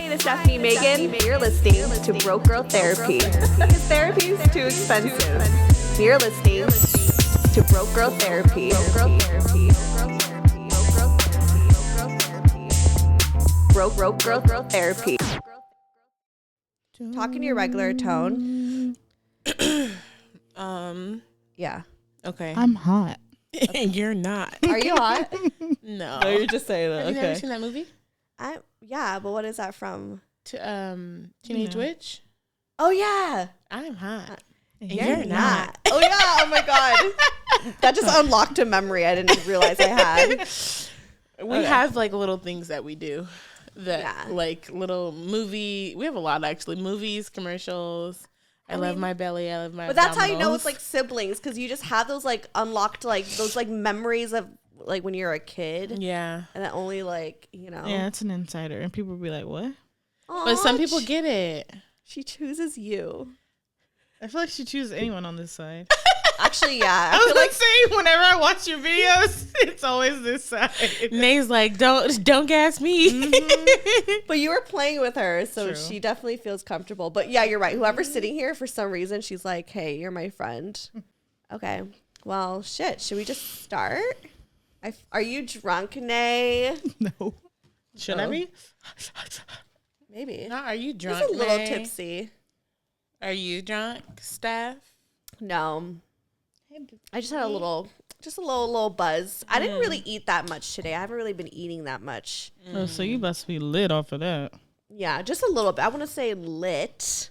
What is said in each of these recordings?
name is Stefanie Maegan. You're listening to Broke Girl Therapy. Because therapy is too expensive. You're listening to Broke Girl Therapy. Broke Girl Therapy. Talk in your regular tone. Yeah. Okay. I'm hot. You're not. Are you hot? No. No, you're just saying that. Have you never seen that movie? Yeah, but what is that from? Teenage Witch? Oh, yeah. I'm hot. And You're not. Oh, yeah. Oh, my God. That just unlocked a memory I didn't realize I had. We have like little things that we do that like little movie. We have a lot actually. Movies, commercials. I love my belly. I love my But that's how you know abdominals. it's like siblings, because you just have those like unlocked, like those like memories of like when you're a kid. Yeah. And that only like, you know. Yeah, it's an insider. And people will be like, what? But some people get it. She chooses you. I feel like she chooses anyone on this side. Actually, yeah. I was like saying, whenever I watch your videos, it's always this side. Nae's like, don't gas me. Mm-hmm. But you were playing with her, so True. she definitely feels comfortable. But yeah, you're right. Whoever's sitting here, for some reason, she's like, hey, you're my friend. Okay. Well, shit. Should we just start? Are you drunk, Nae? No. Should I be? Maybe. No, are you drunk? Just a little Nae? tipsy. Are you drunk, Steph? No. I just had a little buzz. I didn't really eat that much today. I haven't really been eating that much. Oh, so you must be lit off of that. Yeah, just a little bit. I want to say lit,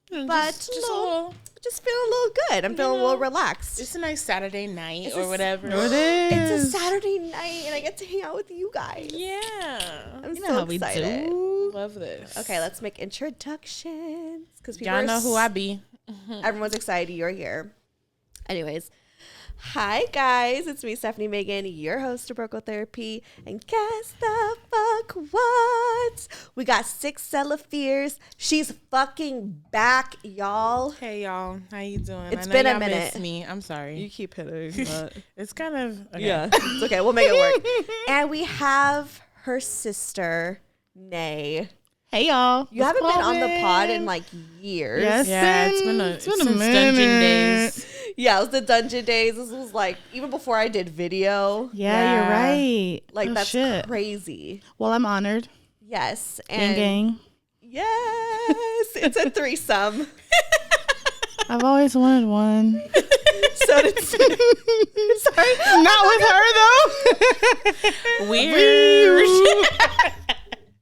but Just a little. just feeling a little good. I'm feeling a little relaxed. It's a nice Saturday night It's or whatever. It is. It's a Saturday night, and I get to hang out with you guys. Yeah. I'm You know so how we excited. do. Love this. Okay, let's make introductions because Y'all know who I be. Everyone's excited you're here. Anyways, hi guys, it's me, Stefanie Maegan, your host of Broke Girl Therapy, and guess the fuck what? We got Sixelaafiercee. She's fucking back, y'all. Hey y'all, how you doing? It's I know been a y'all minute. missed me. I'm sorry. keep hitting. It's kind of okay. Yeah, it's okay. We'll make it work. And we have her sister, Nae. Hey, y'all. You haven't been on the pod in like years. Yes. Yeah, it's been It's been a since minute. Dungeon days. Yeah, it was the dungeon days. This was like even before I did video. Yeah, you're right. Like Oh, that's shit. crazy. Well, I'm honored. Yes. Gang, And gang. yes, it's a threesome. I've always wanted one. So did sorry. Not with her, though. Weird.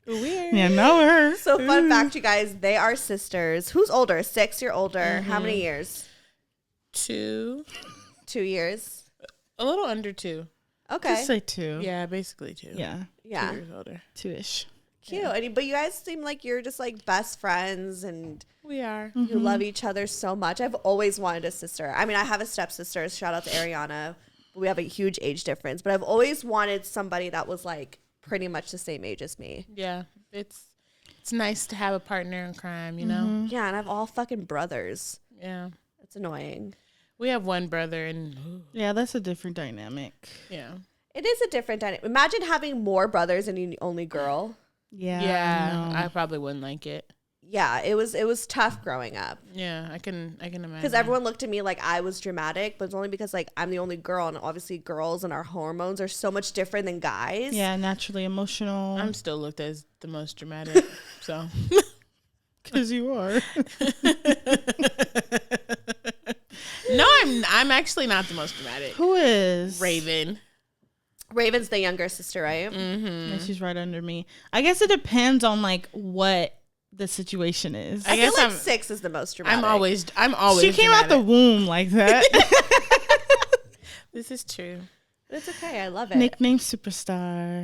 Weird. Yeah, not with her. So fun fact, you guys, they are sisters. Who's older? 6, you're older. How many years? 2. 2 years. A little under 2. Okay. Just say 2. Yeah, basically 2. Yeah. Yeah. 2 years older. 2-ish. Cute. And, but you guys seem like you're just like best friends and We are. you love each other so much. I've always wanted a sister. I mean, I have a stepsister. Shout out to Ariana. We have a huge age difference, but I've always wanted somebody that was like pretty much the same age as me. Yeah, it's nice to have a partner in crime, you know? Yeah, and I have all fucking brothers. Yeah. It's annoying. We have one brother and Yeah, that's a different dynamic. yeah. It is a different dynamic. Imagine having more brothers and you're the only girl. Yeah. Yeah, I I probably wouldn't like it. Yeah, it was tough growing up. Yeah, I can imagine. Because everyone looked at me like I was dramatic, but it's only because like I'm the only girl, and obviously girls and our hormones are so much different than guys. Yeah, naturally emotional. I'm still looked as the most dramatic, so. Because you are. No, I'm actually not the most dramatic. Who is? Raven. Raven's the younger sister, right? Mm-hmm. Yeah, she's right under me. I guess it depends on like what the situation is. I guess feel like I'm- 6 is the most dramatic. I'm always She came out the dramatic. womb like that. This is true. But it's okay. I love it. Nickname superstar.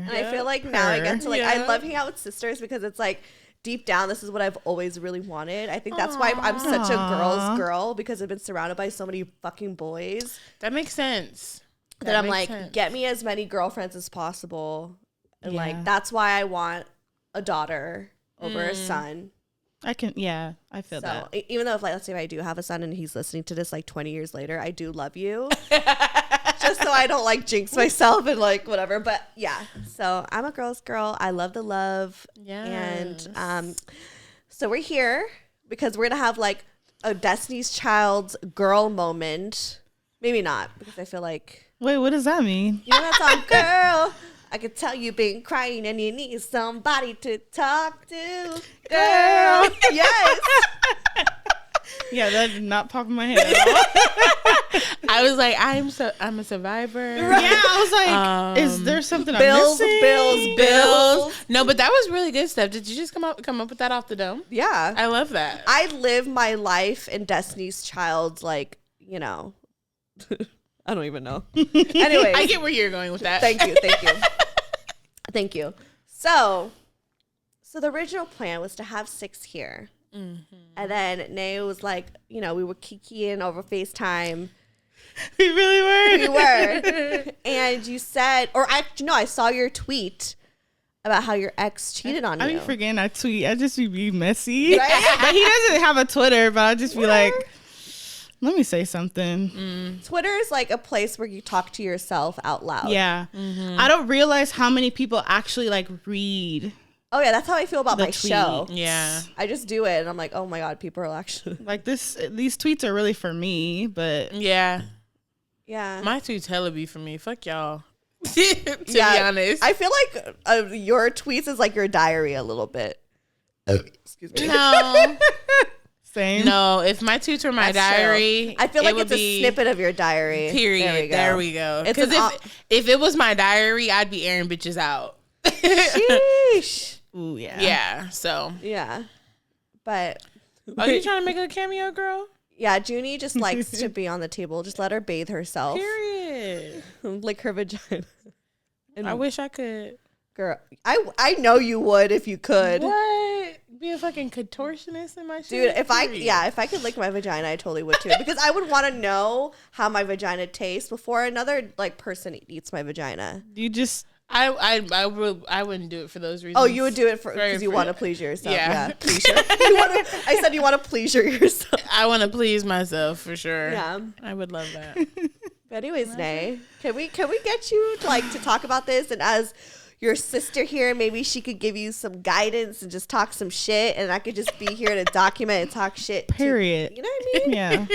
And I feel like now I get to like I Yeah. love hanging out with sisters because it's like deep down this is what I've always really wanted. I think that's why I'm such a girl's girl, because I've been surrounded by so many fucking boys That makes sense. that I'm makes like, sense. get me as many girlfriends as possible. And Yeah. like that's why I want a daughter over a son. I feel that. Even though, if, like, let's say if I do have a son and he's listening to this like 20 years later, I do love you. Just so I don't like jinx myself and like whatever. But yeah, so I'm a girl's girl. I love the love. Yeah. And so we're here because we're going to have like a Destiny's Child's girl moment. Maybe not, because I feel like. Wait, what does that mean? You know that song, Girl? I could tell you've been crying and you need somebody to talk to. Girl. Yes. Yeah, that did not pop in my head at all. I was like, I'm a survivor. Right. Yeah, I was like, is there something I'm missing? Bills. No, but that was really good stuff. Did you just come up with that off the dome? Yeah. I love that. I live my life in Destiny's Child's, like, you know. I don't even know. Anyway. I get where you're going with that. Thank you. Thank you. So the original plan was to have Six here. Mm-hmm. And then Nae was like, you know, we were kikiing over FaceTime. We really were. We were. And you said, I saw your tweet about how your ex cheated on you. I be forgetting I tweet. I just be messy. Right? But he doesn't have a Twitter, but I just be like, let me say something. Twitter is like a place where you talk to yourself out loud. Yeah. Mm-hmm. I don't realize how many people actually like read. Oh yeah, that's how I feel about my show. Yeah. I just do it and I'm like, oh my God, people are actually like these tweets are really for me, but yeah. Yeah. My tweets hella be for me. Fuck y'all. to be honest. I feel like your tweets is like your diary a little bit. Excuse me. No. Same. No, if my tweets were my diary, I feel like it's a snippet of your diary. Period. There we go. Because if it was my diary, I'd be airing bitches out. Sheesh. Ooh, yeah. Yeah. So. Yeah. But. Are you trying to make a cameo, girl? Yeah, Junie just likes to be on the table. Just let her bathe herself. Period. Lick her vagina. And I wish I could. Girl, I know you would if you could. What? Be a fucking contortionist in my shit? Dude, if I could lick my vagina, I totally would too. Because I would want to know how my vagina tastes before another like person eats my vagina. You just I wouldn't do it for those reasons. Oh, you would do it because you want to please yourself. Yeah. I said you want to please yourself. I want to please myself for sure. Yeah. I would love that. But anyways, Nae, can we get you to talk about this? And as your sister here, maybe she could give you some guidance and just talk some shit, and I could just be here to document and talk shit. Period. You know what I mean? Yeah.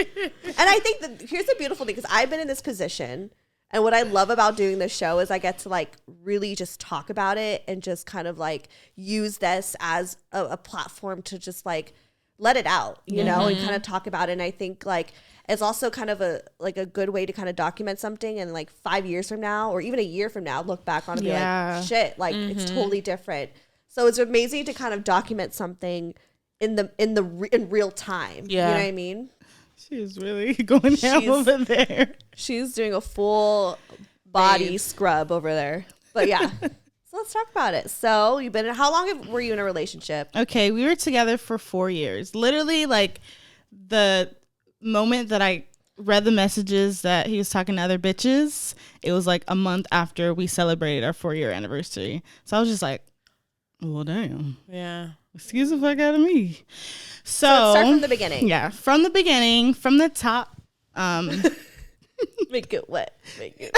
And I think that here's the beautiful thing, because I've been in this position, and what I love about doing this show is I get to like really just talk about it and just kind of like use this as a platform to just like let it out, you know, and kind of talk about it. And I think like it's also kind of a good way to kind of document something, and like 5 years from now or even a year from now look back on it and be like, shit, like it's totally different. So it's amazing to kind of document something in real time. Yeah. You know what I mean? She is really going down over there. She's doing a full body scrub over there. But yeah. So let's talk about it. So how long were you in a relationship? Okay, we were together for 4 years. Literally, like the moment that I read the messages that he was talking to other bitches, it was like a month after we celebrated our 4-year anniversary. So I was just like, well, damn. Yeah. Excuse the fuck out of me. So let's start from the beginning. Yeah, from the beginning, from the top. Make it wet. Make it.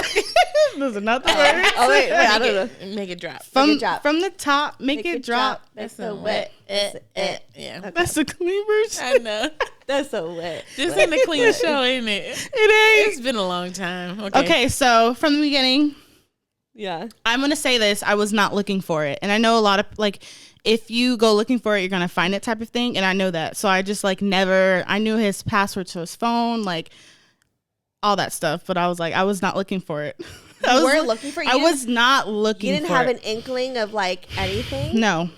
Those are not the words. Oh wait, I don't know. Make it drop. From the top, make it drop. That's so wet. Yeah. Okay. That's the clean version. I know. That's so wet. This ain't a clean show, ain't it? It ain't. It's been a long time. Okay, so from the beginning, yeah, I'm gonna say this. I was not looking for it, and I know a lot of like, if you go looking for it, you're gonna find it type of thing, and I know that. So I just like never. I knew his password to his phone, like all that stuff, but I was like, I was not looking for it. You weren't looking for it? I was not looking for it. You didn't have an inkling of like anything? No.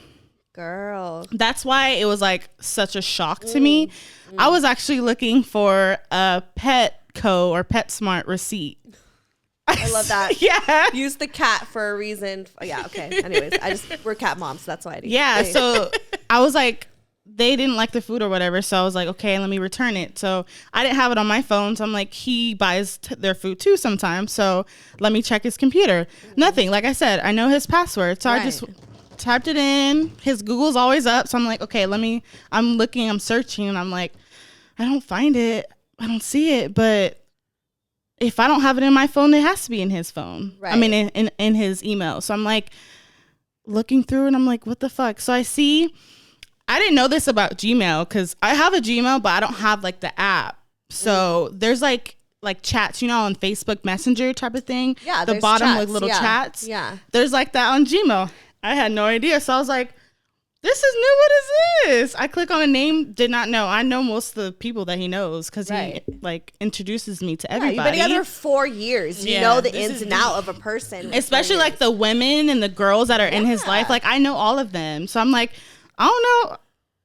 Girl. That's why it was like such a shock to me. I was actually looking for a Petco or PetSmart receipt. I love that. Yeah. Use the cat for a reason. Yeah, okay. Anyways, we're cat moms, so that's why I do. Yeah, so I was like, they didn't like the food or whatever, so I was like, okay, let me return it. So I didn't have it on my phone, so I'm like, he buys their food too sometimes, so let me check his computer. Nothing. Like I said, I know his password, so I just typed it in. His Google's always up. So I'm like, okay, I'm looking, I'm searching, and I'm like, I don't find it. I don't see it. But if I don't have it in my phone, it has to be in his phone. Right. I mean, in his email. So I'm like looking through and I'm like, what the fuck? So I didn't know this about Gmail because I have a Gmail, but I don't have like the app. So there's like chats, on Facebook Messenger type of thing. Yeah. The bottom chats, like little chats. Yeah. There's like that on Gmail. I had no idea. So I was like, this is new. What is this? I click on a name. Did not know. I know most of the people that he knows because he like introduces me to everybody. You've been together 4 years. You know the ins and out of a person. Especially like the women and the girls that are in his life. Like I know all of them. So I'm like, I don't know.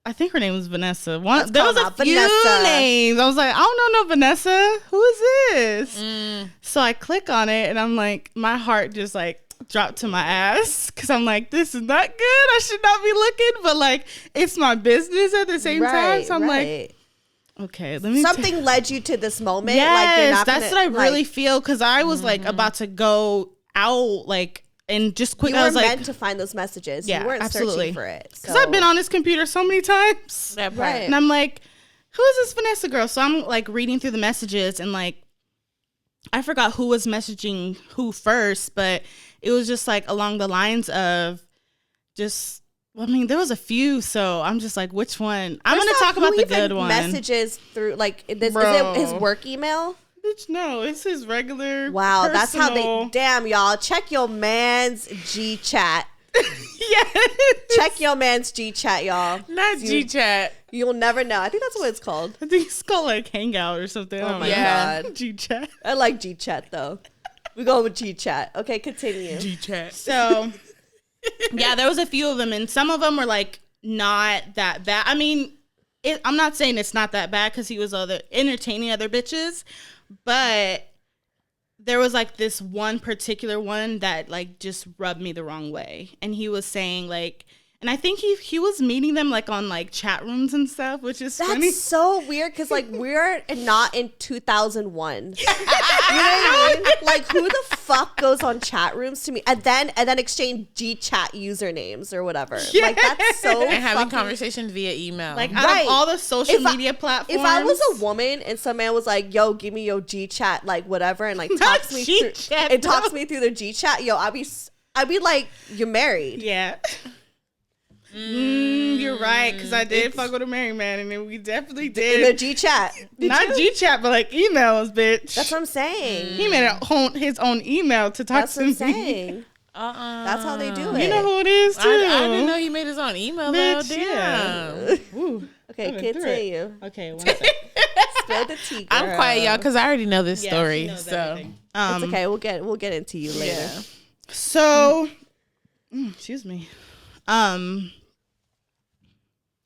I think her name was Vanessa. There was a few names. I was like, I don't know no Vanessa. Who is this? So I click on it and I'm like, my heart just like dropped to my ass because I'm like, this is not good. I should not be looking, but like it's my business at the same time. So I'm like, okay, let me. Something led you to this moment. Yes, like that's what I really feel because I was like about to go out like. And just quick, I was like, meant to find those messages. Yeah, you weren't searching for it. Because I've been on this computer so many times. Right. And I'm like, who is this Vanessa girl? So I'm like reading through the messages and like, I forgot who was messaging who first, but it was just like along the lines of just, I mean, there was a few. So I'm just like, which one? I'm going to talk about the good one. Messages through like, is it his work email? Bitch, no, it's his regular. Wow, personal. That's how they. Damn, y'all, check your man's G chat. Yeah, check your man's G chat, y'all. Not G chat. You'll never know. I think that's what it's called. I think it's called like Hangout or something. Oh my god, G chat. I like G chat though. We go with G chat. Okay, continue. G chat. So, yeah, there was a few of them, and some of them were like not that bad. I mean, I'm not saying it's not that bad because he was entertaining other bitches. But there was like this one particular one that like just rubbed me the wrong way. And he was saying like, and I think he was meeting them like on like chat rooms and stuff, which is funny. That's so weird because like we're not in 2001. You know what I mean? Like who the fuck goes on chat rooms to me and then exchange G chat usernames or whatever? Yeah. Like that's so and having conversations via email. Like out of all the social media platforms. If I was a woman and some man was like, "Yo, give me your G chat," like whatever, and like talks me through their G chat, yo, I'd be like, "You're married." Yeah. You're right, because I did fuck with a married man, and then we definitely did. In the G chat. Not G chat, but like emails, bitch. That's what I'm saying. He made his own email to talk to me. That's what I'm saying. That's how they do it. You know who it is, too. I didn't know he made his own email, bitch, though. Damn. Yeah. Okay, continue. Okay, one second. Spill the tea, girl. I'm quiet, y'all, because I already know this story. So it's okay. We'll get into you later. Yeah. So, excuse me.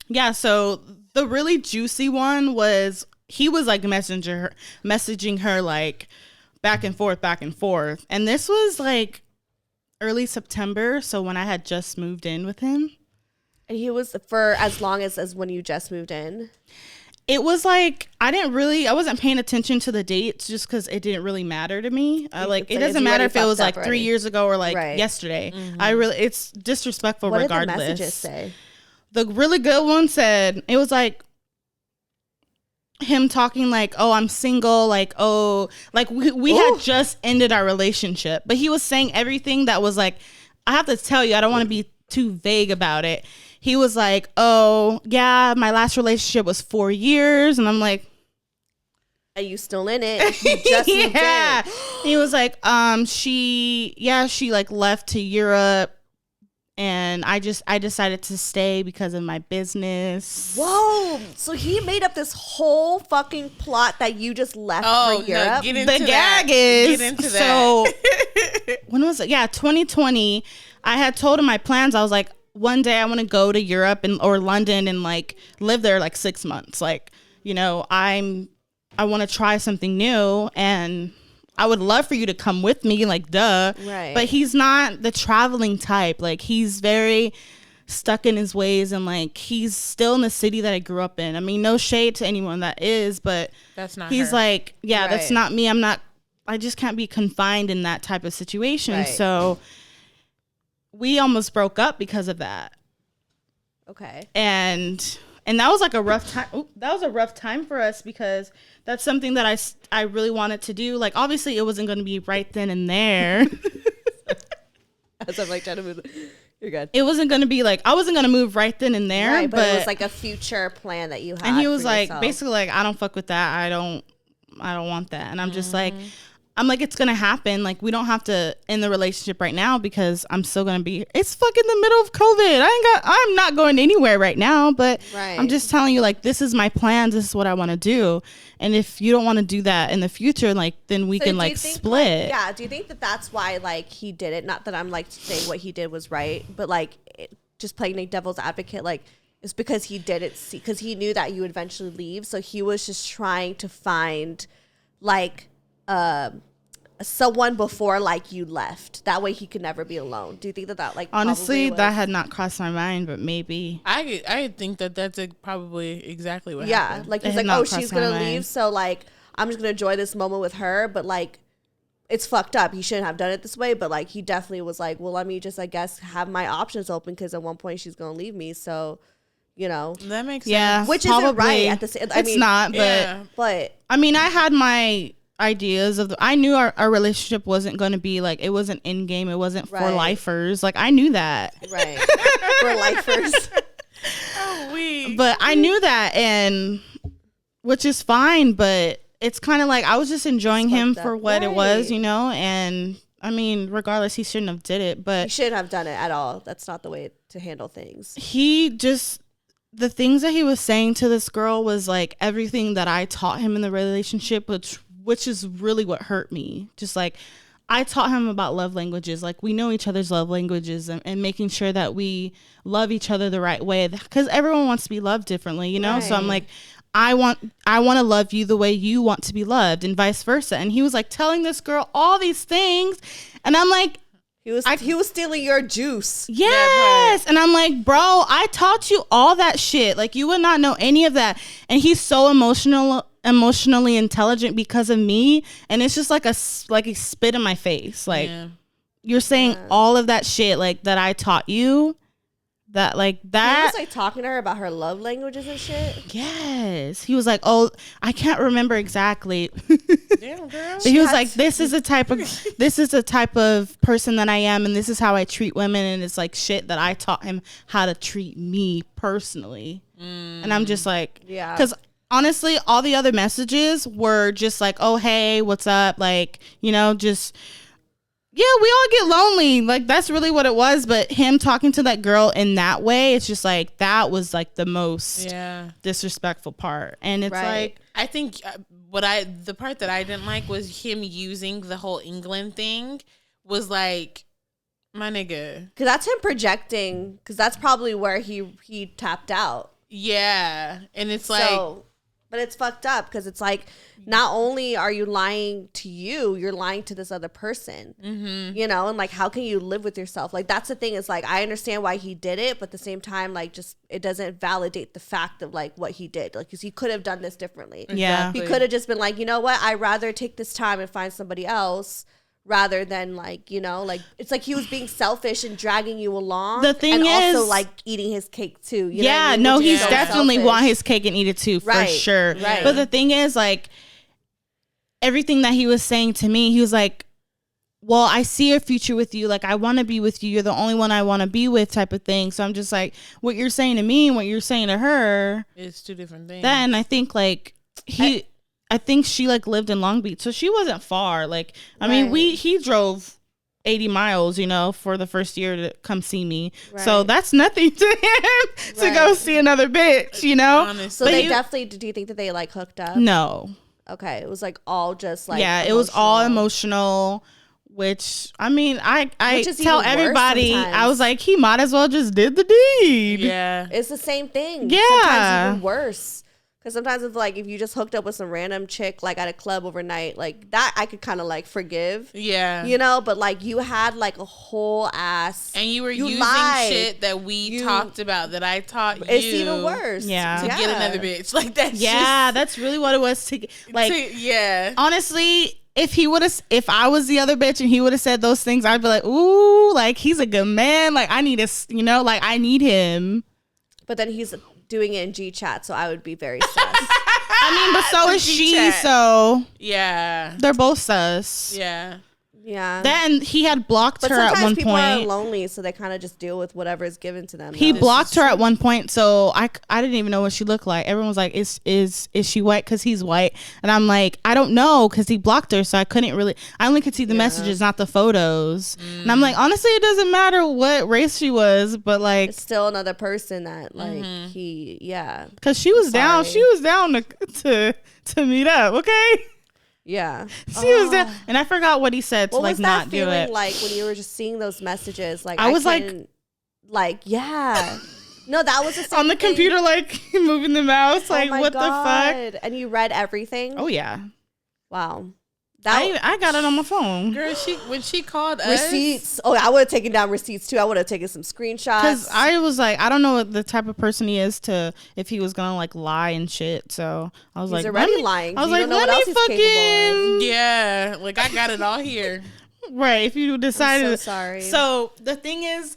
Yeah, so the really juicy one was he was like messaging her like back and forth. And this was like early September, so when I had just moved in with him. And he was for as long as when you just moved in? It was like I wasn't paying attention to the dates just because it didn't really matter to me. It doesn't matter if it was like 3 years ago or like yesterday. Mm-hmm. It's disrespectful regardless. What did the messages say? The really good one said, it was like him talking like, oh, I'm single. Like, oh, like we had just ended our relationship. But he was saying everything that was like, I have to tell you, I don't want to be too vague about it. He was like, oh, yeah, my last relationship was 4 years. And I'm like, are you still in it? You just moved in. He was like, she like left to Europe. And I decided to stay because of my business. Whoa. So he made up this whole fucking plot that you just left for Europe? No, get into the gag is, get into so, when was it? Yeah, 2020. I had told him my plans. I was like, one day I want to go to Europe or London and like live there like 6 months. Like, you know, I want to try something new and I would love for you to come with me, like, duh. Right. But he's not the traveling type. Like, he's very stuck in his ways and like he's still in the city that I grew up in. I mean, no shade to anyone that is, but that's not he's her. Like, yeah, that's not me. I just can't be confined in that type of situation. Right. So we almost broke up because of that. Okay. And that was like a rough time. That was a rough time for us because that's something that I really wanted to do. Like, obviously, it wasn't going to be right then and there. As I'm like trying to move. You're good. It wasn't going to be like, I wasn't going to move right then and there. Right, but it was like a future plan that you had. And he was like, yourself. basically like, I don't fuck with that. I don't want that. And I'm just like, it's going to happen. Like, we don't have to end the relationship right now because I'm still going to be, it's fucking the middle of COVID. I'm not going anywhere right now, but I'm just telling you, like, this is my plans. This is what I want to do. And if you don't want to do that in the future, like, then we can like split. Do you think that that's why like he did it? Not that I'm like saying what he did was right, but like just playing the devil's advocate, like, it's because he didn't see, because he knew that you would eventually leave. So he was just trying to find like, someone before like you left, that way he could never be alone. Do you think that like honestly that had not crossed my mind, but maybe I think that's probably exactly what happened. Like he's like, oh, she's gonna leave, so like I'm just gonna enjoy this moment with her, but like it's fucked up. He shouldn't have done it this way, but like he definitely was like, well, let me just, I guess, have my options open because at one point she's gonna leave me, so you know that makes sense. Which isn't right at the same. It's not, but I mean, I had my ideas of I knew our relationship wasn't going to be like, it wasn't in game, it wasn't for lifers, like I knew that, right? For lifers. But I knew that, and which is fine, but it's kind of like I was just enjoying him for what it was, you know. And I mean, regardless, he shouldn't have did it, but he shouldn't have done it at all. That's not the way to handle things. He just, the things that he was saying to this girl was like everything that I taught him in the relationship, which is really what hurt me. Just like, I taught him about love languages. Like, we know each other's love languages, and making sure that we love each other the right way, because everyone wants to be loved differently, you know? Right. So I'm like, I want to love you the way you want to be loved, and vice versa. And he was like telling this girl all these things, and I'm like, he was stealing your juice. Yes. And I'm like, bro, I taught you all that shit. Like, you would not know any of that. And he's so emotionally intelligent because of me, and it's just like a spit in my face. Like, you're saying all of that shit like that I taught you, that like that. He was like talking to her about her love languages and shit. Yes, he was like, oh, I can't remember exactly. Damn, girl. But he was like, this is the type of person that I am, and this is how I treat women, and it's like shit that I taught him how to treat me personally. And I'm just like, because honestly, all the other messages were just like, oh, hey, what's up? Like, you know, just, yeah, we all get lonely. Like, that's really what it was. But him talking to that girl in that way, it's just like, that was like the most disrespectful part. And it's like, I think the part that I didn't like was him using the whole England thing was like, my nigga. Because that's him projecting, because that's probably where he tapped out. Yeah. And it's like, but it's fucked up, because it's like, not only are you lying to you, you're lying to this other person, you know? And like, how can you live with yourself? Like, that's the thing. It's like, I understand why he did it, but at the same time, like, just, it doesn't validate the fact of like what he did. Like, because he could have done this differently. Yeah. He could have just been like, you know what? I'd rather take this time and find somebody else, rather than like, you know, like, it's like he was being selfish and dragging you along. The thing and is, also like eating his cake too. You know what I mean? No, he's definitely want his cake and eat it too, for sure. Right. But the thing is, like, everything that he was saying to me, he was like, well, I see a future with you. Like, I want to be with you. You're the only one I want to be with, type of thing. So I'm just like, what you're saying to me and what you're saying to her, it's two different things. Then I think like I think she like lived in Long Beach, so she wasn't far. Like, I mean, he drove 80 miles, you know, for the first year to come see me. So that's nothing to him to go see another bitch, you know? Honestly. So they definitely, do you think that they like hooked up? No. Okay. It was like all just like, it was all emotional, which, I mean, I tell everybody, I was like, he might as well just did the deed. Yeah. It's the same thing. Yeah. Sometimes even worse. Because sometimes it's like, if you just hooked up with some random chick, like at a club overnight, like that I could kind of like forgive. Yeah. You know, but like you had like a whole ass. And you were using shit that we talked about, that I taught you. It's even worse. Yeah. To get another bitch. Like that. Yeah, that's really what it was. Honestly, if I was the other bitch and he would have said those things, I'd be like, ooh, like he's a good man. Like I need like I need him. But then he's doing it in G chat, so I would be very sus. I mean, but so is she. So yeah, they're both sus. Yeah. Yeah. Then he had blocked her at one people point. Are lonely, so they kind of just deal with whatever is given to them. He blocked her at one point, so I didn't even know what she looked like. Everyone was like, "Is she white?" Because he's white, and I'm like, I don't know, because he blocked her, so I couldn't really. I only could see the messages, not the photos. And I'm like, honestly, it doesn't matter what race she was, but like, it's still another person that like because she was down. She was down to meet up. Okay. Yeah, she was there, and I forgot what he said to like not do it. Like when you were just seeing those messages, like I was like, yeah, no, that was the same on the computer, like moving the mouse, like what the fuck? And you read everything. Oh yeah, wow. I got it on my phone. Girl, when she called us. Receipts. Oh, I would have taken down receipts too. I would have taken some screenshots. Because I was like, I don't know what the type of person he is if he was going to like lie and shit. So I was He's like, already lying. I was like, let me fucking. Yeah, like I got it all here. Right. If you decided. I'm so sorry. So the thing is,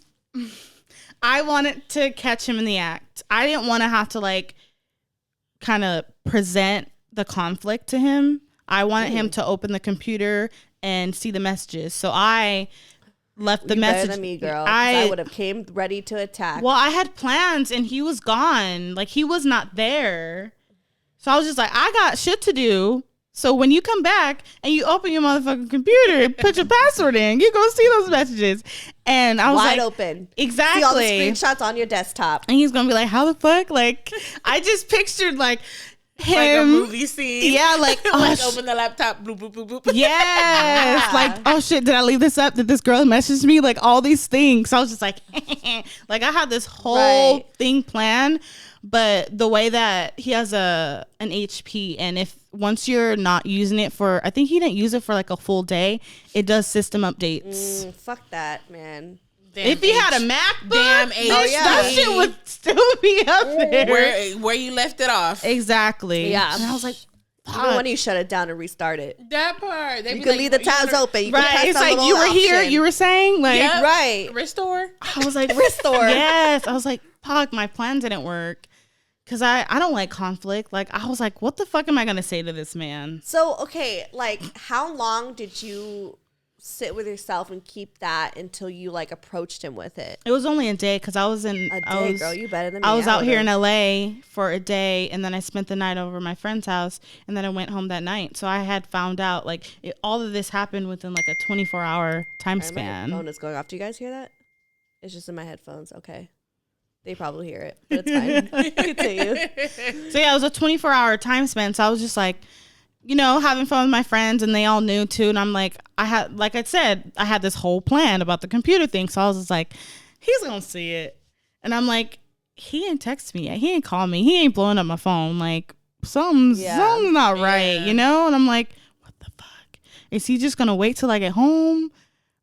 I wanted to catch him in the act. I didn't want to have to like kind of present the conflict to him. I wanted him to open the computer and see the messages. So I left the message. Better than me, girl. I would have came ready to attack. Well, I had plans and he was gone. Like he was not there. So I was just like, I got shit to do. So when you come back and you open your motherfucking computer and put your password in, you go see those messages. And I was wide like, open. Exactly. See all the screenshots on your desktop. And he's gonna be like, how the fuck? Like I just pictured like him, like a movie scene. Yeah, like like open the laptop, bloop, bloop, bloop, bloop. Yes. Like, oh shit, did I leave this up? Did this girl message me? Like all these things. So I was just like, like I had this whole thing planned, but the way that he has an HP, and if once you're not using it for, I think he didn't use it for like a full day, it does system updates. Fuck that, man. Damn if he had a MacBook, that shit would still be up there. Where you left it off. Exactly. Yeah. And I was like, even when you shut it down and restart it. That part. You can leave the tabs open. You can press it's like you were here, you were saying, like, right. Restore. I was like, restore. Yes. I was like, fuck, my plan didn't work. Because I don't like conflict. Like, I was like, what the fuck am I going to say to this man? So, okay, like, how long did you sit with yourself and keep that until you like approached him with it? It was only a day because I was girl, you better than me. I was out here in LA for a day, and then I spent the night over my friend's house, and then I went home that night. So I had found out like all of this happened within like a 24-hour time span. My phone is going off. Do you guys hear that? It's just in my headphones. Okay. They probably hear it, but it's fine. Continue. So yeah, it was a 24-hour time span. So I was just like, you know, having fun with my friends, and they all knew too. And I'm like, I had this whole plan about the computer thing. So I was just like, he's gonna see it. And I'm like, he ain't text me yet. He ain't call me. He ain't blowing up my phone. Like something's not right, you know? And I'm like, what the fuck? Is he just gonna wait till I get home?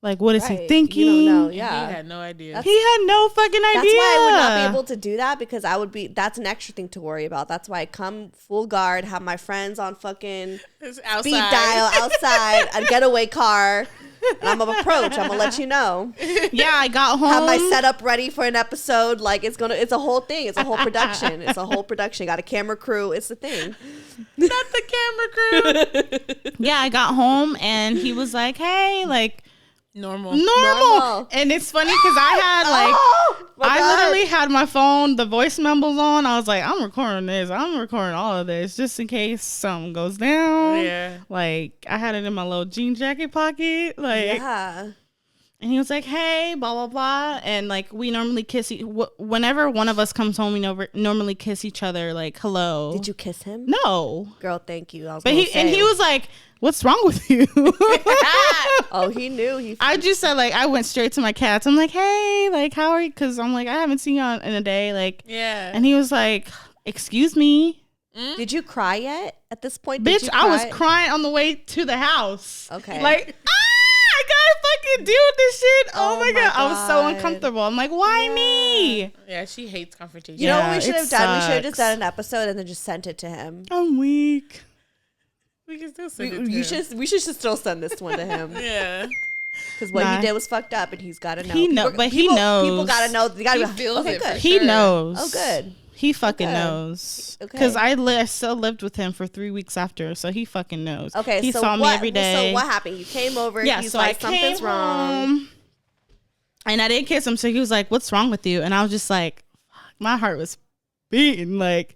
Like, what is he thinking? You don't know, yeah. He had no idea. He had no fucking idea. That's why I would not be able to do that, because that's an extra thing to worry about. That's why I come full guard, have my friends on fucking speed dial outside, a getaway car, and I'm gonna approach. I'm gonna let you know. Yeah, I got home. Have my setup ready for an episode. Like it's a whole thing. It's a whole production. It's a whole production. Got a camera crew. It's the thing. Not the camera crew. Yeah, I got home and he was like, hey, like, Normal. And it's funny because I had like literally had my phone, the voice memos on. I was like, I'm recording this. I'm recording all of this just in case something goes down. Yeah. Like I had it in my little jean jacket pocket. Like yeah. And he was like, hey, blah, blah, blah. And like we normally kiss whenever one of us comes home, we normally kiss each other like, hello. Did you kiss him? No. Girl, thank you. But he was like, what's wrong with you? Oh, he knew. I just said, like, I went straight to my cats. I'm like, hey, like, how are you? Because I'm like, I haven't seen you in a day. Like, yeah. And he was like, excuse me. Did you cry yet at this point? Bitch, I was crying on the way to the house. Okay. Like, I gotta fucking deal with this shit. Oh my God. I was so uncomfortable. I'm like, why me? Yeah, she hates confrontation. You know what we should have done? We should have just done an episode and then just sent it to him. I'm weak. We can still send it to him. We should still send this one to him. Yeah. Because what he did was fucked up, and he's got to know. He knows. People got to know. They got to be feels okay, it good. for He sure. knows. Oh, good. He fucking knows. Okay. Because I still lived with him for 3 weeks after, so he fucking knows. Okay, he so saw me every day. So what happened? You came over. Yeah, he's so like, I came something's wrong. home, and I didn't kiss him, so he was like, "What's wrong with you?" And I was just like, fuck, my heart was beating. Like,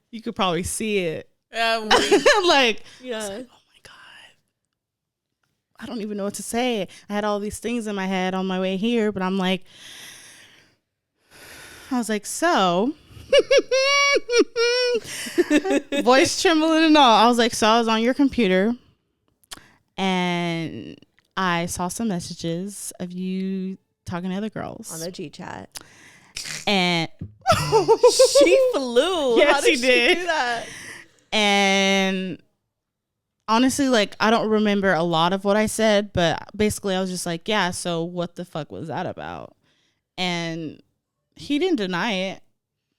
you could probably see it. Like, Yeah. oh my God, I don't even know what to say. I had all these things in my head on my way here, but I'm like, I was like, so. Voice trembling and all. I was like, so I was on your computer and I saw some messages of you talking to other girls On the G chat. and She flew. Yes, How did she did. do that? and honestly, like, I don't remember a lot of what I said, but basically I was just like, yeah, so what the fuck was that about? And he didn't deny it.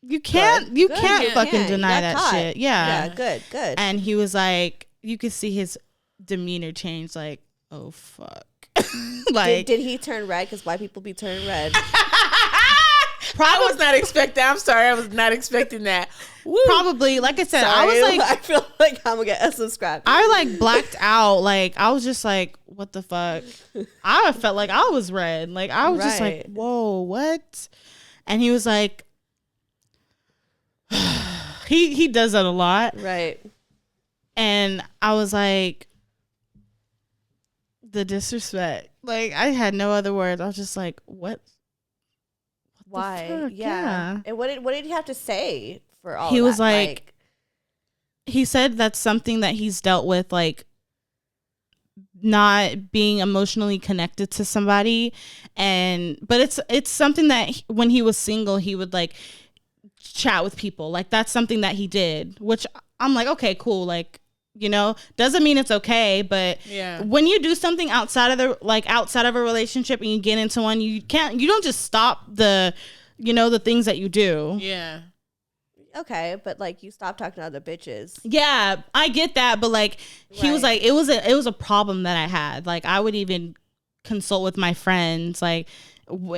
You can't fucking deny that caught. shit. Yeah. Yeah, good. And he was like, you could see his demeanor change, like, oh fuck. Like, did he turn red? Because white people be turning red. I was not expecting. I'm sorry, I was not expecting that. Woo. Probably, like I said, Sorry, I was like, I feel like I'm gonna get unsubscribed. I like blacked out. Like, I was just like, what the fuck? I felt like I was red. Like, I was just like, whoa, what? And he was like, he does that a lot. Right. And I was like, the disrespect. Like, I had no other words. I was just like, what? Why? Fuck? Yeah. And what did he have to say for all He of was that? like, he said that's something that he's dealt with, like, not being emotionally connected to somebody. But it's something that when he was single, he would like chat with people. Like, that's something that he did, which I'm like, okay, cool. Like, you know, doesn't mean it's okay, but when you do something outside of a relationship and you get into one, you don't just stop the things that you do. Yeah. Okay, but like, you stop talking to other bitches. Yeah, I get that, but like, he was like, it was a problem that I had. Like, I would even consult with my friends, like,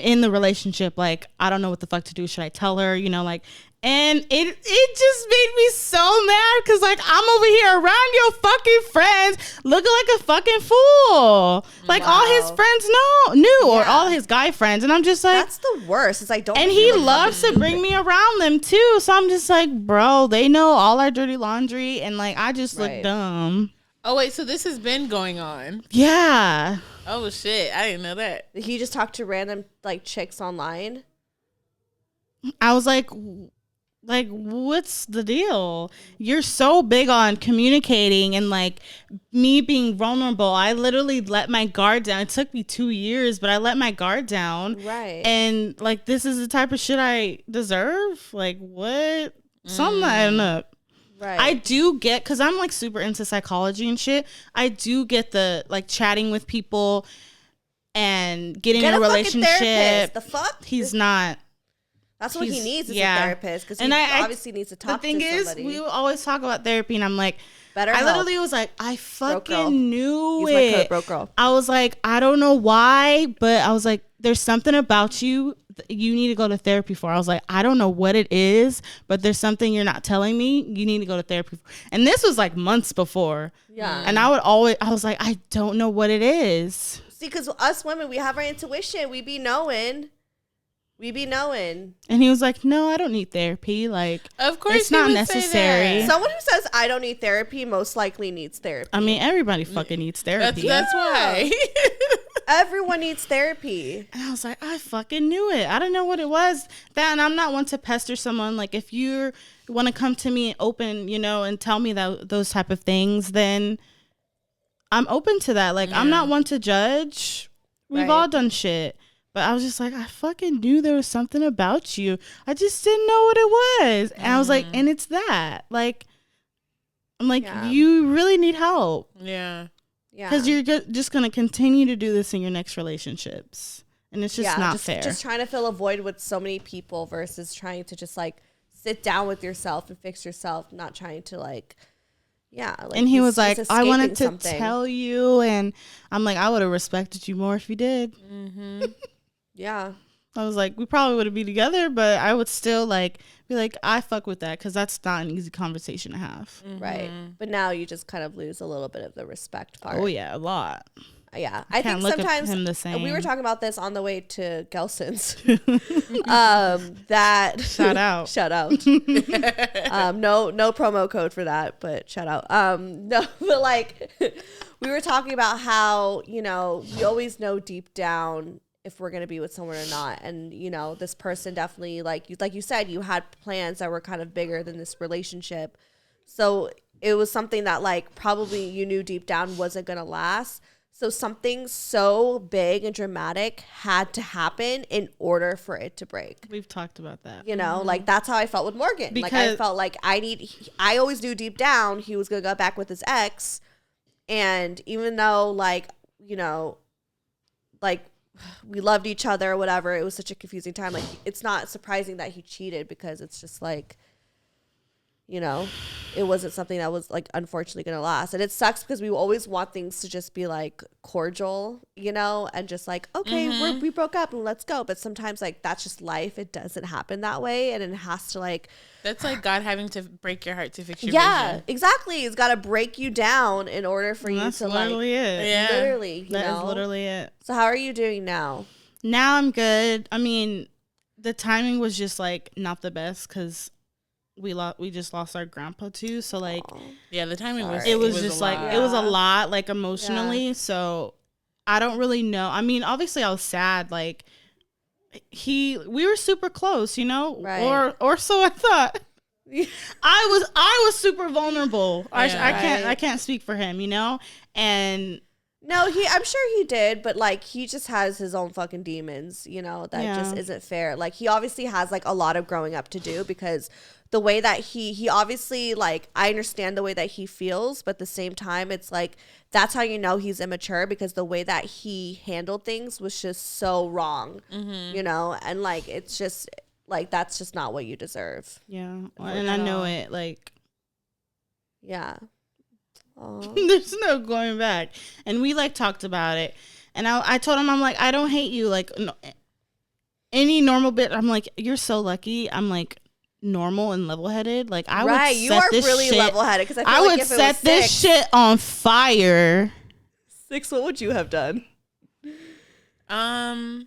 in the relationship, like, I don't know what the fuck to do. Should I tell her? You know, like, and it just made me so mad because, like, I'm over here around your fucking friends looking like a fucking fool. Like, all his friends knew, or all his guy friends. And I'm just like, that's the worst. It's like, don't. And he loves to bring me around them too. So I'm just like, bro, they know all our dirty laundry. And like, I just look dumb. Oh, wait, so this has been going on? Yeah. Oh, shit. I didn't know that. He just talked to random, like, chicks online? I was like, what's the deal? You're so big on communicating and, like, me being vulnerable. I literally let my guard down. It took me 2 years, but I let my guard down. Right. And, like, this is the type of shit I deserve? Like, what? Something not adding up. Right. I do get, because I'm like super into psychology and shit, I do get the like chatting with people and getting in a relationship. The fuck? He's not. That's what he needs is a therapist, because he obviously needs to talk to somebody. The thing is, we always talk about therapy, and I'm like, I literally was like, I fucking knew Use it. my code, broke girl. I was like, I don't know why, but I was like, there's something about you need to go to therapy for. I was like, I don't know what it is, but there's something you're not telling me. You need to go to therapy for. And this was like months before. Yeah. And I was like, I don't know what it is. See, because us women, we have our intuition. We be knowing. And he was like, no, I don't need therapy. Like, of course, it's not necessary. Someone who says I don't need therapy most likely needs therapy. I mean, everybody fucking needs therapy. That's why. Everyone needs therapy. And I was like, I fucking knew it. I don't know what it was. And I'm not one to pester someone. Like, if you want to come to me open, and tell me those type of things, then I'm open to that. Like, I'm not one to judge. We've all done shit. But I was just like, I fucking knew there was something about you. I just didn't know what it was. And I was like, and it's that. Like, I'm like, you really need help. Yeah. Yeah. Because you're just going to continue to do this in your next relationships. And it's just not fair. Just trying to fill a void with so many people versus trying to just, like, sit down with yourself and fix yourself, not trying to, like, Yeah. Like, and he was like, I wanted to something. tell you. And I'm like, I would have respected you more if you did. Mm-hmm. Yeah. I was like, we probably would have been together, but I would still like be like, I fuck with that, because that's not an easy conversation to have. Mm-hmm. Right. But now you just kind of lose a little bit of the respect part. Oh yeah, a lot. Yeah, I think sometimes him the same. We were talking about this on the way to Gelson's. That shout out, shout out. No promo code for that, but shout out. No, but like we were talking about how, you know, we always know deep down if we're gonna be with someone or not, and you know, this person definitely, like you said, you had plans that were kind of bigger than this relationship, so it was something that like probably you knew deep down wasn't gonna last. So something so big and dramatic had to happen in order for it to break. We've talked about that. You know, like that's how I felt with Morgan. Because like I felt like I always knew deep down he was going to go back with his ex. And even though like, you know, like we loved each other or whatever, it was such a confusing time. Like it's not surprising that he cheated, because it's just like, you know, it wasn't something that was like unfortunately gonna last. And it sucks because we always want things to just be like cordial, you know, and just like, okay, we broke up and let's go. But sometimes like that's just life. It doesn't happen that way, and it has to like, that's like God having to break your heart to fix your vision. vision. Exactly. It's got to break you down in order for you to like, it. Yeah, literally, that is literally it. So how are you doing now? Now I'm good. I mean, the timing was just like not the best, because we just lost our grandpa too, so like yeah, the timing was it was just like it was a lot, like emotionally. So I don't really know. I mean, obviously I was sad, like we were super close, you know, right. or so I thought. I was super vulnerable. Yeah, I can't speak for him, you know, and no, I'm sure he did, but like he just has his own fucking demons, you know, that just isn't fair. Like he obviously has like a lot of growing up to do, because the way that he obviously, like, I understand the way that he feels, but at the same time, it's like, that's how you know he's immature, because the way that he handled things was just so wrong, you know, and like, it's just like, that's just not what you deserve. Yeah. And I know it, like, yeah. There's no going back. And we like talked about it, and I told him, I'm like, I don't hate you, like no, any normal bit. I'm like, you're so lucky. I'm like, normal and level-headed. Like I would set you are this really shit, level-headed, because I would set this shit on fire. Six, what would you have done? I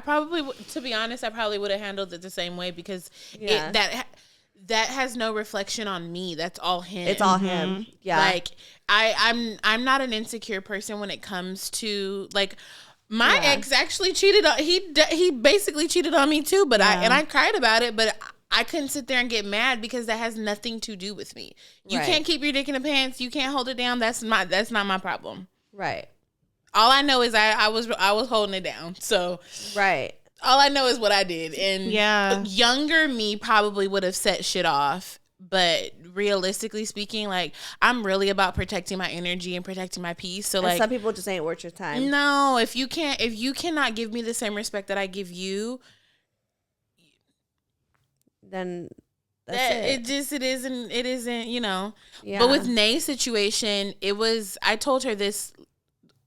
probably, to be honest, I probably would have handled it the same way, because that has no reflection on me. That's all him. It's all him. Yeah. Like I'm not an insecure person when it comes to like my ex actually cheated on he basically cheated on me too, but I cried about it, but I couldn't sit there and get mad, because that has nothing to do with me. You can't keep your dick in the pants. You can't hold it down. That's not my problem. Right. All I know is I was holding it down. So all I know is what I did. And younger me probably would have set shit off. But realistically speaking, like, I'm really about protecting my energy and protecting my peace. So, like, some people just ain't worth your time. No, if you cannot give me the same respect that I give you, then that's it isn't, you know. Yeah. But with Nae's situation, I told her this.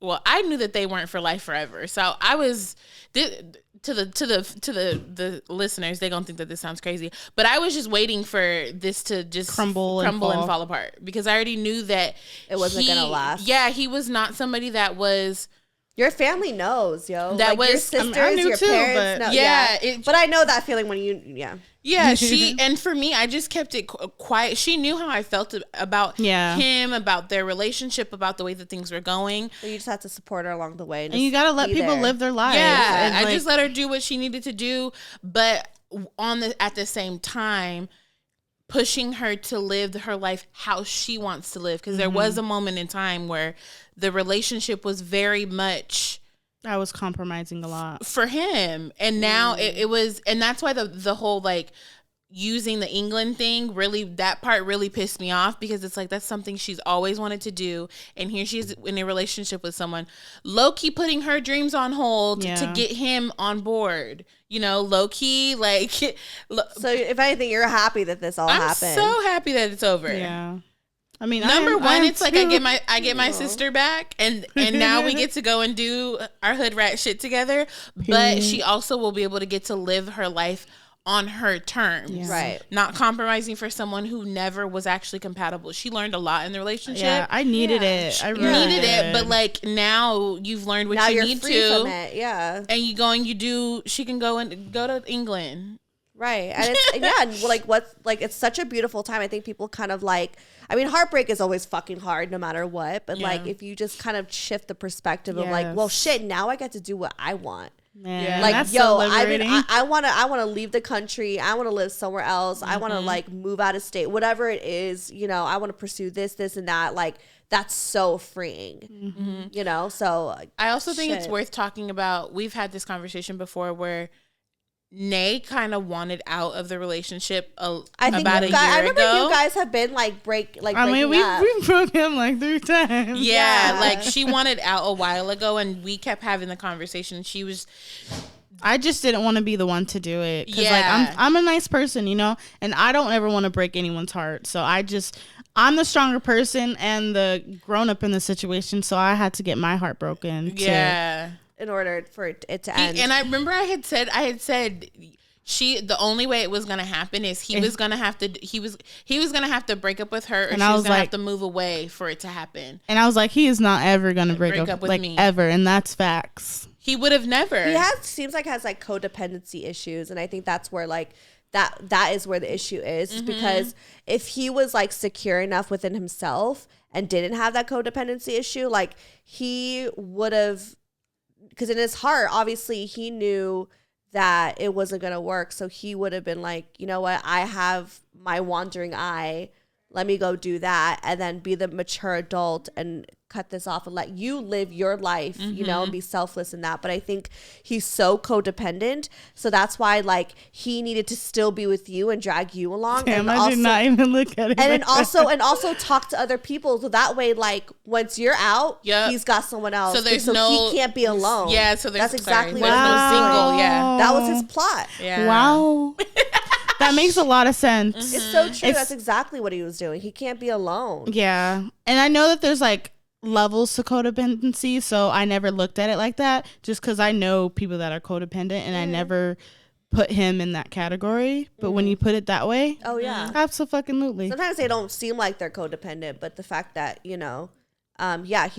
Well, I knew that they weren't for life forever. So I was to the listeners, they gonna think that this sounds crazy, but I was just waiting for this to just crumble and fall apart, because I already knew that it wasn't gonna last. Yeah, he was not somebody that was. Your family knows, yo. That like, was your sisters, I knew your too, parents know. Yeah, but I know that feeling when you, Yeah, and for me, I just kept it quiet. She knew how I felt about him, about their relationship, about the way that things were going. So you just have to support her along the way. And you got to let people live their lives. Yeah, I just let her do what she needed to do. But at the same time, pushing her to live her life how she wants to live. Because there was a moment in time where the relationship was very much... I was compromising a lot for him, and now it was, and that's why the whole like using the England thing, really, that part really pissed me off, because it's like that's something she's always wanted to do, and here she's in a relationship with someone, low-key putting her dreams on hold to get him on board, you know, low-key, like. So if anything, you're happy that this all happened. I'm so happy that it's over. Yeah. I mean, number one, it's like I get my No. sister back, and now we get to go and do our hood rat shit together. But she also will be able to get to live her life on her terms, Right? Not compromising for someone who never was actually compatible. She learned a lot in the relationship. Yeah, I needed it. I really needed it, but like now you've learned what Now you you're need free to, from it. Yeah. and you go and you do. She can go to England. Right. And it's, it's such a beautiful time. I think people kind of like, I mean, heartbreak is always fucking hard no matter what. But like, if you just kind of shift the perspective of like, well, shit, now I get to do what I want. Man, Like, that's yo, so I want to leave the country. I want to live somewhere else. I want to like move out of state, whatever it is, I want to pursue this, and that. Like, that's so freeing, So I also think it's worth talking about. We've had this conversation before where Nae kind of wanted out of the relationship about a year ago. I remember you guys have been breaking we broke him like 3 times. Yeah, like she wanted out a while ago, and we kept having the conversation. I just didn't want to be the one to do it because I'm a nice person, and I don't ever want to break anyone's heart. So I'm the stronger person and the grown up in the situation. So I had to get my heart broken. Yeah. In order for it to end. And I remember I had said the only way it was gonna happen is he was gonna have to break up with her, or she was gonna have to move away for it to happen. And I was like, he is not ever gonna break up with me ever, and that's facts. He would have never. He seems like has codependency issues, and I think that's where that is where the issue is, because if he was secure enough within himself and didn't have that codependency issue, he would have. Because in his heart, obviously, he knew that it wasn't going to work. So he would have been like, you know what? I have my wandering eye. Let me go do that. And then be the mature adult and cut this off and let you live your life, and be selfless in that. But I think he's so codependent. So that's why, he needed to still be with you and drag you along. Damn, and I did not even look at it. And then also talk to other people. So that way, once you're out, he's got someone else. So he can't be alone. Yeah, so that's exactly there's no single. Yeah. That was his plot. Yeah. Wow. That makes a lot of sense. It's so true. That's exactly what he was doing. He can't be alone. Yeah. And I know that there's levels to codependency, so I never looked at it like that, just because I know people that are codependent, and I never put him in that category. But when you put it that way, oh yeah, absolutely. Sometimes they don't seem like they're codependent, but the fact that he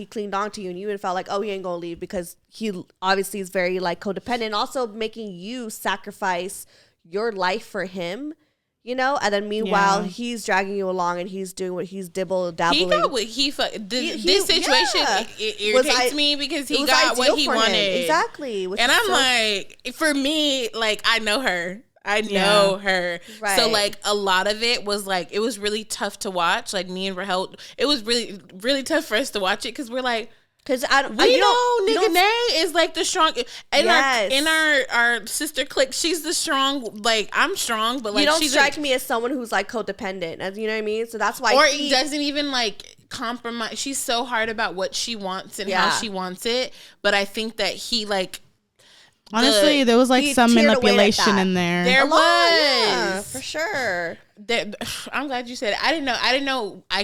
clinged on to you, and you even felt like, oh, he ain't gonna leave, because he obviously is very codependent, also making you sacrifice your life for him. And then meanwhile, he's dragging you along, and he's doing what he's dabbling. He got what this situation it irritates me, because he got what he wanted. Exactly. And I'm like, for me, I know her. I know her. Right. So a lot of it was it was really tough to watch. Me and Rahel, it was really, really tough for us to watch it, because we're like, because we know nigga Nae is the strong in our sister clique. She's the strong. I'm strong, but you don't strike me as someone who's codependent. As you know what I mean. So that's why. Or he doesn't even compromise. She's so hard about what she wants and how she wants it. But I think that he honestly, there was some manipulation in there. There was, yeah, for sure. I'm glad you said it. I didn't know. I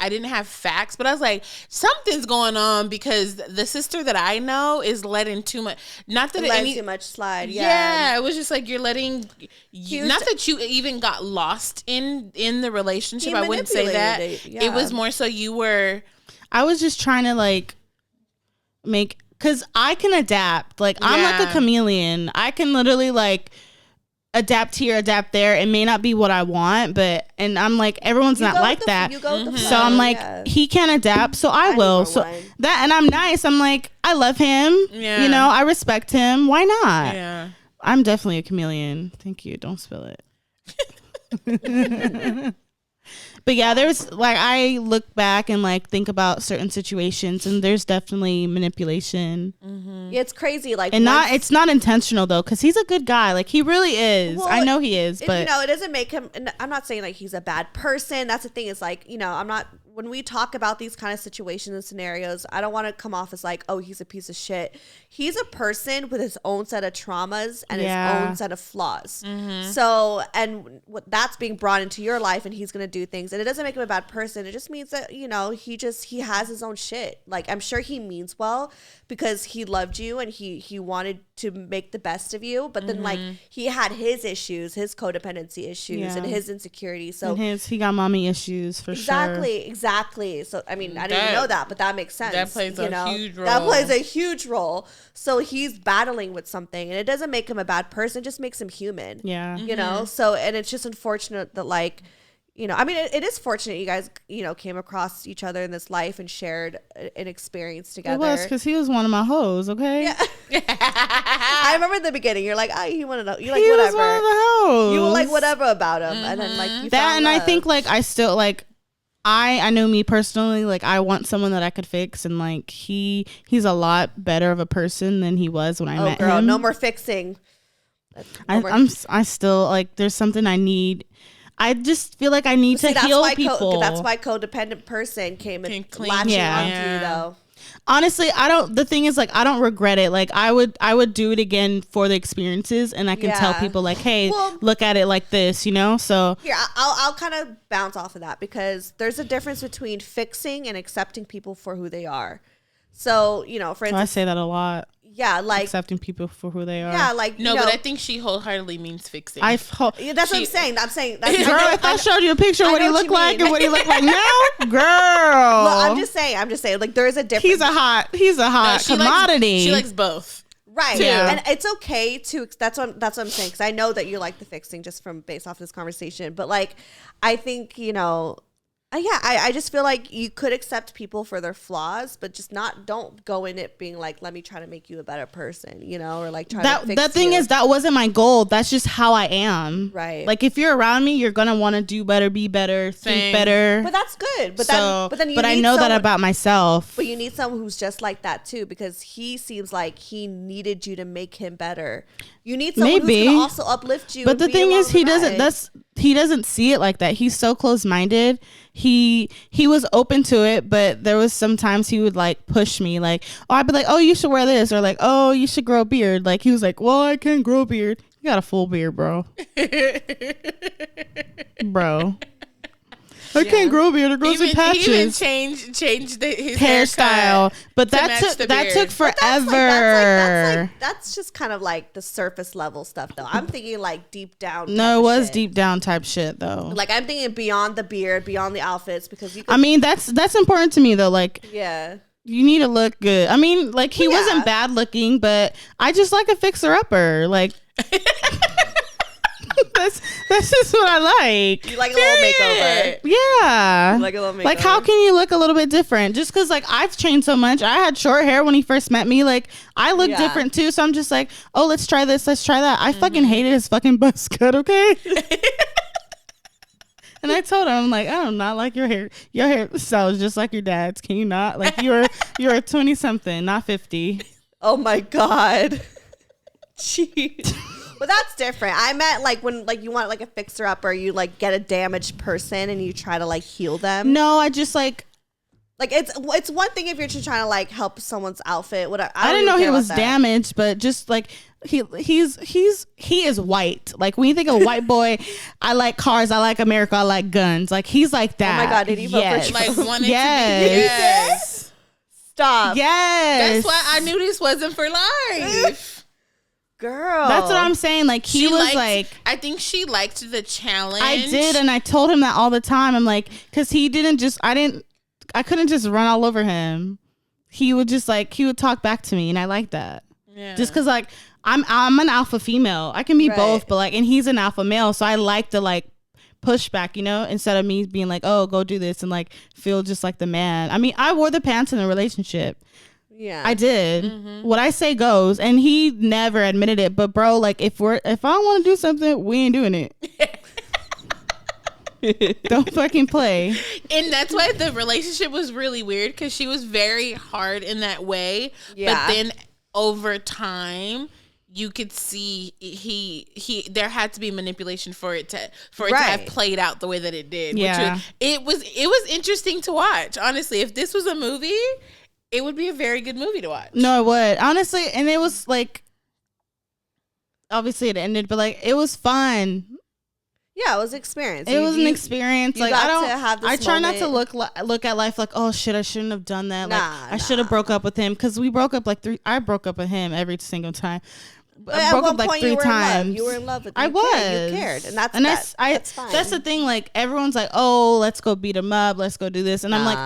didn't have facts, but I was like, something's going on, because the sister that I know is letting too much. Not that too much slide. Yeah, it was just you're letting. Not that you even got lost in the relationship. I wouldn't say that. It was more so you were. I was just trying to make. Because I can adapt. I'm a chameleon. I can literally adapt here, adapt there. It may not be what I want, and I'm everyone's not like that. So I'm he can't adapt, so I will. So that, and I'm nice. I'm I love him. Yeah. I respect him. Why not? Yeah. I'm definitely a chameleon. Thank you. Don't spill it. But yeah, there's I look back and think about certain situations, and there's definitely manipulation. Mm-hmm. Yeah, it's crazy. And it's not intentional though, because he's a good guy. He really is. Well, I know he is, but it doesn't make him. I'm not saying he's a bad person. That's the thing. Is I'm not. when we talk about these kind of situations and scenarios, I don't want to come off as like, oh, he's a piece of shit. He's a person with his own set of traumas and his own set of flaws. So, and that's being brought into your life, and he's going to do things, and it doesn't make him a bad person. It just means that, you know, he has his own shit. Like, I'm sure he means well because he loved you and he wanted to make the best of you. But then like he had his issues, his codependency issues and his insecurities. So he got mommy issues for sure. Exactly. So, I mean, I didn't even know that, but that makes sense. That plays a huge role. That plays a huge role. So he's battling with something, and it doesn't make him a bad person. It just makes him human. Yeah. You know? So, and it's just unfortunate that, like, you know, I mean, it is fortunate you guys, you know, came across each other in this life and shared an experience together. It was because he was one of my hoes, okay? Yeah. I remember in the beginning, you're like, you want to know. You're like, he whatever. Was one of the hoes. You were like, whatever about him. And then, like, you that, and love. I think, like, I still, like, I know me personally, like, I want someone that I could fix, and like he's a lot better of a person than he was when I met him. No more fixing. I still, like, there's something I need. I just feel like I need to heal people. That's why codependent person came and latching onto you, though. Honestly, the thing is, like, I don't regret it. Like, I would do it again for the experiences, and I can tell people, like, hey, look at it like this, you know? So here, I'll kind of bounce off of that, because there's a difference between fixing and accepting people for who they are. So, you know, for instance, I say that a lot. Yeah, like accepting people for who they are. Yeah, like no, but I think she wholeheartedly means fixing. That's what I'm saying. That's girl. If I showed you a picture of what he looked like and what he look like now, girl. Well, I'm just saying. Like, there is a difference. He's a hot commodity. She likes both. Right. Yeah. And it's okay to, that's what I'm saying. Cause I know that you like the fixing just from based off this conversation, but like, I think, you know, I just feel like you could accept people for their flaws, but just don't go in it being like, let me try to make you a better person, you know, or like try to fix the thing is, that wasn't my goal. That's just how I am. Right. Like, if you're around me, you're gonna want to do better, be better, think better. But that's good. But then I know that about myself. But you need someone who's just like that too, because he seems like he needed you to make him better. You need someone who's gonna also uplift you. But the thing is, he doesn't see it like that. He's so close-minded. He was open to it, but there was sometimes he would like push me, like, oh, I'd be like, oh, you should wear this, or like, oh, you should grow a beard. Like, he was like, well, I can't grow a beard. You got a full beard, bro. I can't grow a beard. It grows in patches. He even changed his hairstyle, but that took forever. That's just kind of like the surface level stuff, though. I'm thinking like deep down. No, it was deep down type shit, though. Like, I'm thinking beyond the beard, beyond the outfits, because I mean, that's important to me, though. Like, yeah, you need to look good. I mean, like, he wasn't bad looking, but I just like a fixer upper, like. That's just what I like. You like a little makeover. Yeah. You like a little makeover. Like, how can you look a little bit different? Just because, like, I've changed so much. I had short hair when he first met me. Like, I look different, too. So I'm just like, oh, let's try this. Let's try that. I fucking hated his fucking buzz cut, okay? And I told him, I'm like, I do not like your hair. Your hairstyle is just like your dad's. Can you not? Like, you're a 20-something, not 50. Oh, my God. Jeez. But that's different. I meant like when like you want like a fixer up, or you like get a damaged person and you try to like heal them. No, I just like it's one thing if you're just trying to like help someone's outfit. Whatever. I didn't know he was damaged, but just like he is white. Like, when you think of a white boy, I like cars, I like America, I like guns. Like, he's like that. Oh my God, did he vote for like wanted yes. To be Stop. Yes. That's why I knew this wasn't for life. Girl, that's what I'm saying. Like, he was like, I think she liked the challenge. I did, and I told him that all the time. I'm like, because he didn't just, I couldn't just run all over him. He would just like, he would talk back to me, and I like that. Yeah. Just because like I'm an alpha female. I can be both, but like, and he's an alpha male, so I like to like push back, you know, instead of me being like, oh, go do this, and like feel just like the man. I mean, I wore the pants in a relationship. Yeah, I did. Mm-hmm. What I say goes, and he never admitted it. But bro, like, if I don't want to do something, we ain't doing it. Don't fucking play. And that's why the relationship was really weird, because she was very hard in that way. Yeah. But then over time, you could see he there had to be manipulation for it to have played out the way that it did. Yeah. It was interesting to watch. Honestly, if this was a movie, it would be a very good movie to watch. No, it would. Honestly, and it was like, obviously it ended, but like it was fun. Yeah, it was an experience. It was an experience. Like I try not to look at life like, oh shit, I shouldn't have done that. Like I should have broke up with him, because we broke up I broke up with him every single time. I broke up like 3 times. You were in love with him. I was. You cared. And that's fine. That's the thing. Like everyone's like, oh, let's go beat him up. Let's go do this. And I'm like,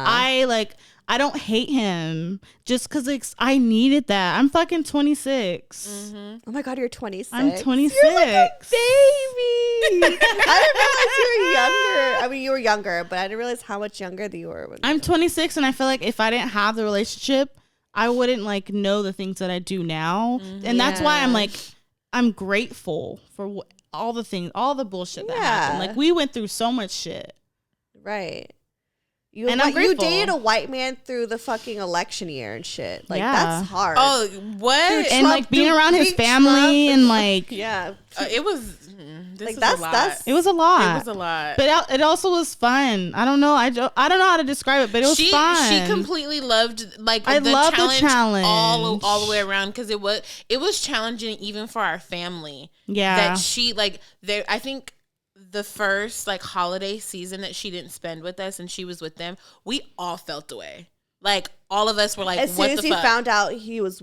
I don't hate him just because I needed that. I'm fucking 26. Mm-hmm. Oh my God, you're 26. I'm 26. You're like a baby. I didn't realize you were younger. I mean, you were younger, but I didn't realize how much younger you were. I'm 26, and I feel like if I didn't have the relationship, I wouldn't like know the things that I do now. Mm-hmm. And that's why I'm like, I'm grateful for all the things, all the bullshit that happened. Like we went through so much shit. Right. You dated a white man through the fucking election year and shit. Like that's hard. Oh, what? And like being around his family and like it was. This like it was a lot. It was a lot. But it also was fun. I don't know. I don't know how to describe it, but it was fun. She completely loved I loved the challenge all the way around, because it was challenging even for our family. Yeah. That she I think the first like holiday season that she didn't spend with us and she was with them, we all felt the way. Like all of us were like, as soon as you found out he was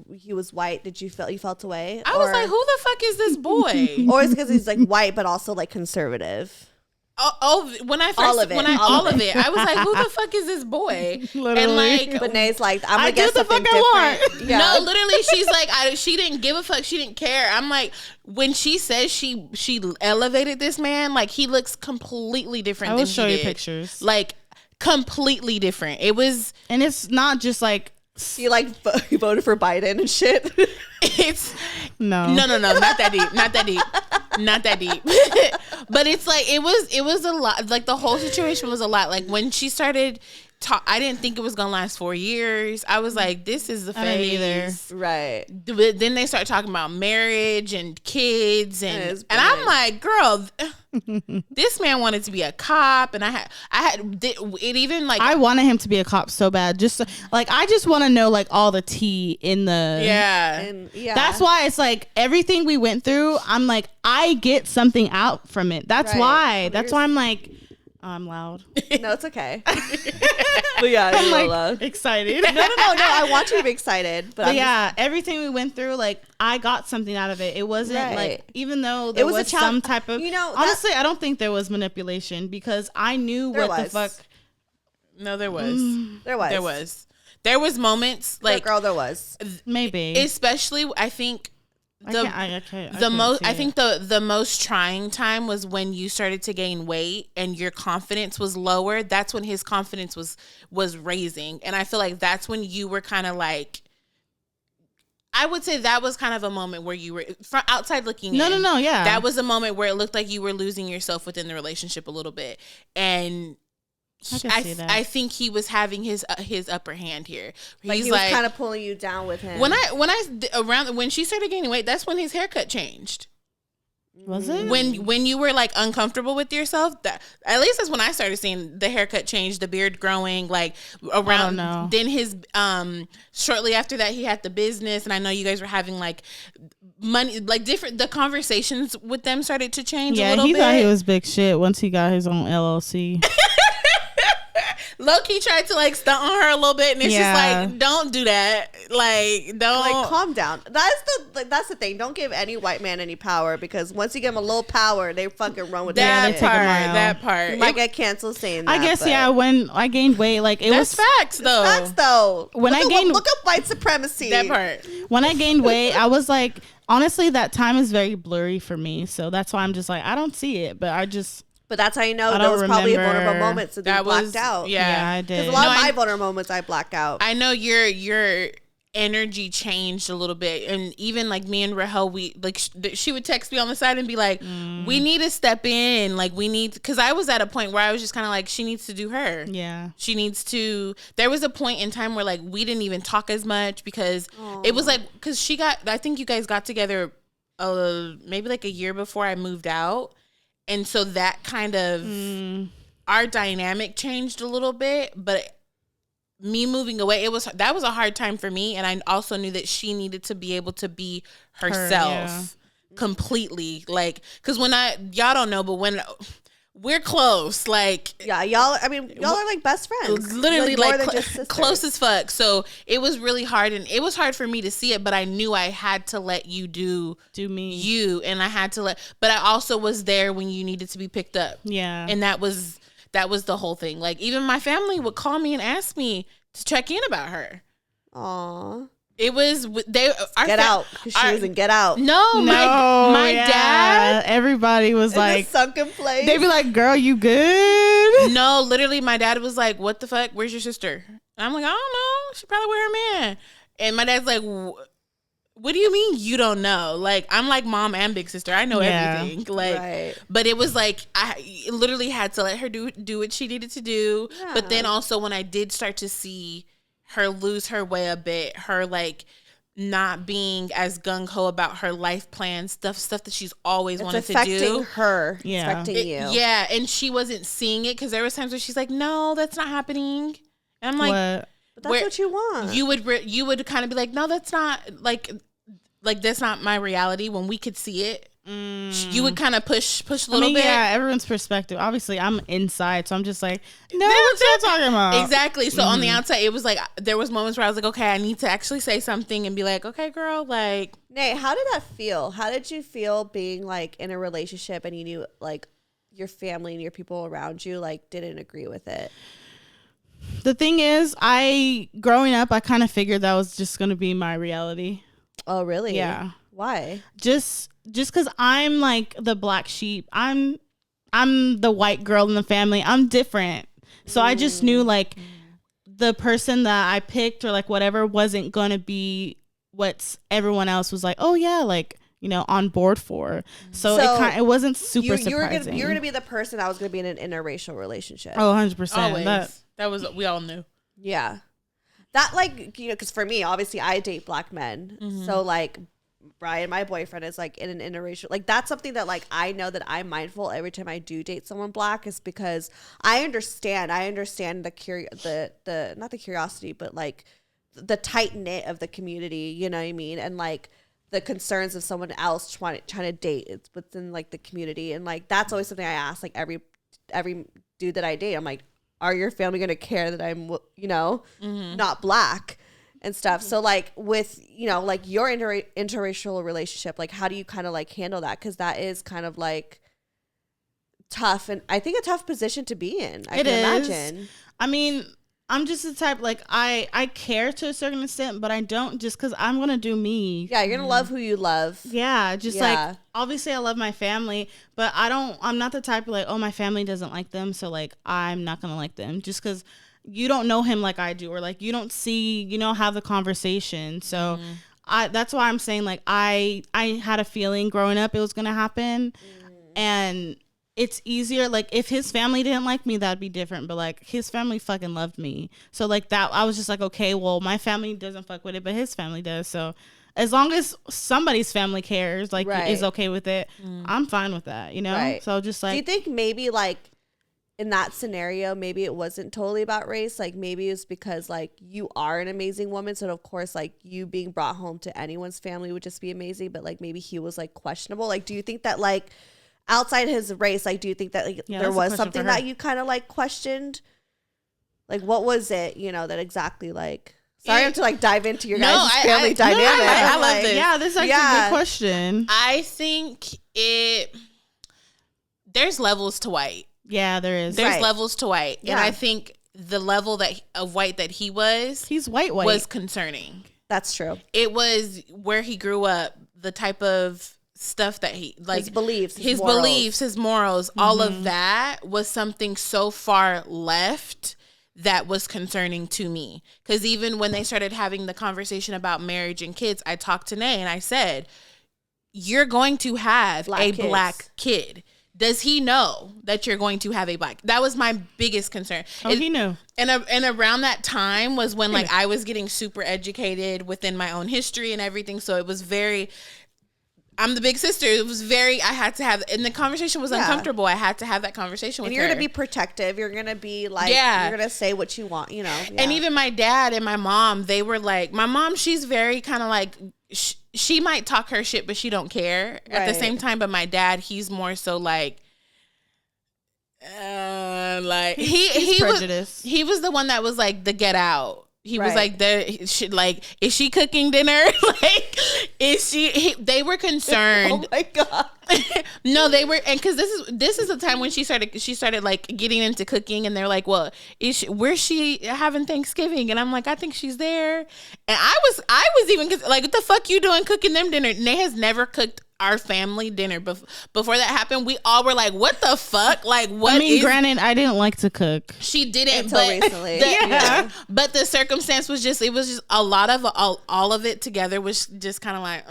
white, you felt away? I was like, who the fuck is this boy? Or it's because he's like white but also like conservative? When I first, all of it, I was like, who the fuck is this boy? Literally. And like, but Nae's like, I'm gonna get something different. I want. Yeah. No, literally, she's like, she didn't give a fuck. She didn't care. I'm like, when she says she elevated this man, like he looks completely different. I will show you pictures. Like completely different. It was, and it's not just like. You like voted for Biden and shit. It's no, not that deep. But it's like it was a lot. Like the whole situation was a lot. Like when she started I didn't think it was gonna last 4 years. I was like, this is the phase. Right. But then they start talking about marriage and kids and I'm like, girl, this man wanted to be a cop, and I had it even like I wanted him to be a cop so bad. Just like I just want to know like all the tea in the That's why it's like everything we went through. I'm like I get something out from it. That's why. That's why I'm like. I'm loud. No, it's okay. But yeah, I'm like loud. Excited. No. I want you to be excited. But everything we went through, like I got something out of it. It wasn't like, even though there was some type of, honestly, I don't think there was manipulation, because I knew what the fuck. No, there was. There was moments like, girl, there was maybe, especially I think. I think the most trying time was when you started to gain weight and your confidence was lower. That's when his confidence was raising, and I feel like that's when you were kind of like, I would say that was kind of a moment where you were from outside looking in. No, yeah, that was a moment where it looked like you were losing yourself within the relationship a little bit, and I think he was having his upper hand here. Like he was kind of pulling you down with him. When she started gaining weight, that's when his haircut changed. Was it? When you were like uncomfortable with yourself, that at least that's when I started seeing the haircut change, the beard growing, like around. Then his shortly after that he had the business, and I know you guys were having like money, like different. The conversations with them started to change. a little bit. Yeah, he thought he was big shit once he got his own LLC. Loki tried to like stunt on her a little bit, and it's just like, don't do that. Like, don't, like, calm down. That's the thing. Don't give any white man any power, because once you give them a little power, they fucking run with that part. You might get canceled saying that. I guess when I gained weight, like that's facts though. When look up white supremacy. That part. When I gained weight, I was like, honestly, that time is very blurry for me. So that's why I'm just like, I don't see it, but that's how you know there was probably vulnerable moments that you blacked out. Yeah, I did. Because a lot of my vulnerable moments I black out. I know your energy changed a little bit, and even like me and Rahel, we like she would text me on the side and be like, "We need to step in. Like we need," because I was at a point where I was just kind of like, she needs to do her. Yeah, she needs to. There was a point in time where like we didn't even talk as much because it was like because I think you guys got together maybe like a year before I moved out. And so that kind of, our dynamic changed a little bit, but me moving away, that was a hard time for me. And I also knew that she needed to be able to be herself completely. Like, cause y'all don't know, but when we're close, like, yeah, y'all are like best friends, literally like close as fuck. So it was really hard, and it was hard for me to see it, but I knew I had to let you do me, and I had to but I also was there when you needed to be picked up. Yeah. And that was the whole thing. Like, even my family would call me and ask me to check in about her. Aww. It was Get Out. She was in Get Out. No, my dad. Everybody was in like sunken place. They'd be like, "Girl, you good?" No, literally, my dad was like, "What the fuck? Where's your sister?" And I'm like, "I don't know. She probably with her man." And my dad's like, "What do you mean you don't know?" Like, I'm like mom and big sister. I know everything. Like, but it was like I literally had to let her do what she needed to do. Yeah. But then also when I did start to see her lose her way a bit, her like not being as gung-ho about her life plan, stuff that she's always wanted to do. It's affecting her. Yeah. Affecting you. Yeah, and she wasn't seeing it because there was times where she's like, "No, that's not happening." And I'm like, what? But that's what you want. You would kind of be like, "No, that's not like that's not my reality." When we could see it, you would kind of push a little bit. Yeah, everyone's perspective. Obviously, I'm inside, so I'm just like, "No, what you talking about?" Exactly. So on the outside, it was like there was moments where I was like, "Okay, I need to actually say something," and be like, "Okay, girl, like." Nae, how did that feel? How did you feel being like in a relationship and you knew like your family and your people around you like didn't agree with it? The thing is, growing up, I kind of figured that was just going to be my reality. Oh, really? Yeah. Why? Just because I'm like the black sheep. I'm the white girl in the family. I'm different. So I just knew like the person that I picked or like whatever wasn't going to be what everyone else was like, "Oh yeah, like, you know, on board for." So it wasn't super surprising. You're gonna be the person that was gonna be in an interracial relationship. Oh, 100%. Always. That was, we all knew. Yeah. That, like, you know, because for me, obviously, I date black men. Mm-hmm. So, like, Brian, my boyfriend, is, like, in an interracial. Like, that's something that, like, I know that I'm mindful every time I do date someone black is because I understand the not the curiosity, but, like, the tight-knit of the community, you know what I mean? And, like, the concerns of someone else trying to date. It's within, like, the community. And, like, that's always something I ask, like, every dude that I date. I'm like, are your family going to care that I'm, you know, not black and stuff? So like with, you know, like your interracial relationship, like how do you kind of like handle that? Because that is kind of like tough, and I think a tough position to be in. I can imagine. I mean, I'm just the type, like, I care to a certain extent, but I don't just because I'm going to do me. Yeah, you're going to love who you love. Yeah, like, obviously I love my family, but I'm not the type of like, oh, my family doesn't like them, so, like, I'm not going to like them just because you don't know him like I do, or, like, you don't have the conversation. So that's why I'm saying, like, I had a feeling growing up it was going to happen, and it's easier, like, if his family didn't like me, that'd be different, but, like, his family fucking loved me. So, like, that, I was just like, okay, well, my family doesn't fuck with it, but his family does. So, as long as somebody's family cares, like, is okay with it, I'm fine with that, you know? Right. So, just, like... Do you think maybe, like, in that scenario, maybe it wasn't totally about race? Like, maybe it's because, like, you are an amazing woman, so, of course, like, you being brought home to anyone's family would just be amazing, but, like, maybe he was, like, questionable? Like, do you think that, like... outside his race, like, do you think that like there was something that you kind of like questioned? Like, what was it, you know, that exactly like? Sorry, I have to like dive into your guys' family dynamic. I love this. Yeah, this is actually a good question. I think there's levels to white. Yeah, there is. There's levels to white, and I think the level of white that he's white was concerning. That's true. It was where he grew up, the type of stuff that he like, his beliefs, his morals, all of that was something so far left that was concerning to me. Because even when they started having the conversation about marriage and kids, I talked to Nae and I said, you're going to have black kid. Does he know that you're going to have a black? That was my biggest concern. He knew. And around that time was when like I was getting super educated within my own history and everything. So it was very... I'm the big sister. It was I had to have, and the conversation was uncomfortable. I had to have that conversation with her. And you're going to be protective. You're going to be like, you're going to say what you want, you know. And even my dad and my mom, they were like, my mom, she's very kind of like, she might talk her shit, but she don't care at the same time. But my dad, he's more so like he was the one that was like the get out. He was like, is she cooking dinner? Like, is she? They were concerned. Oh my God. No, they were, and because this is the time when she started like getting into cooking, and they're like, well, where's she having Thanksgiving? And I'm like, I think she's there. And I was even like, what the fuck you doing cooking them dinner? Nae has never cooked our family dinner before that happened. We all were like, what the fuck? Like, what? I mean, granted, I didn't like to cook. She didn't until recently. But the circumstance was just, it was just a lot of all of it together was just kind of like,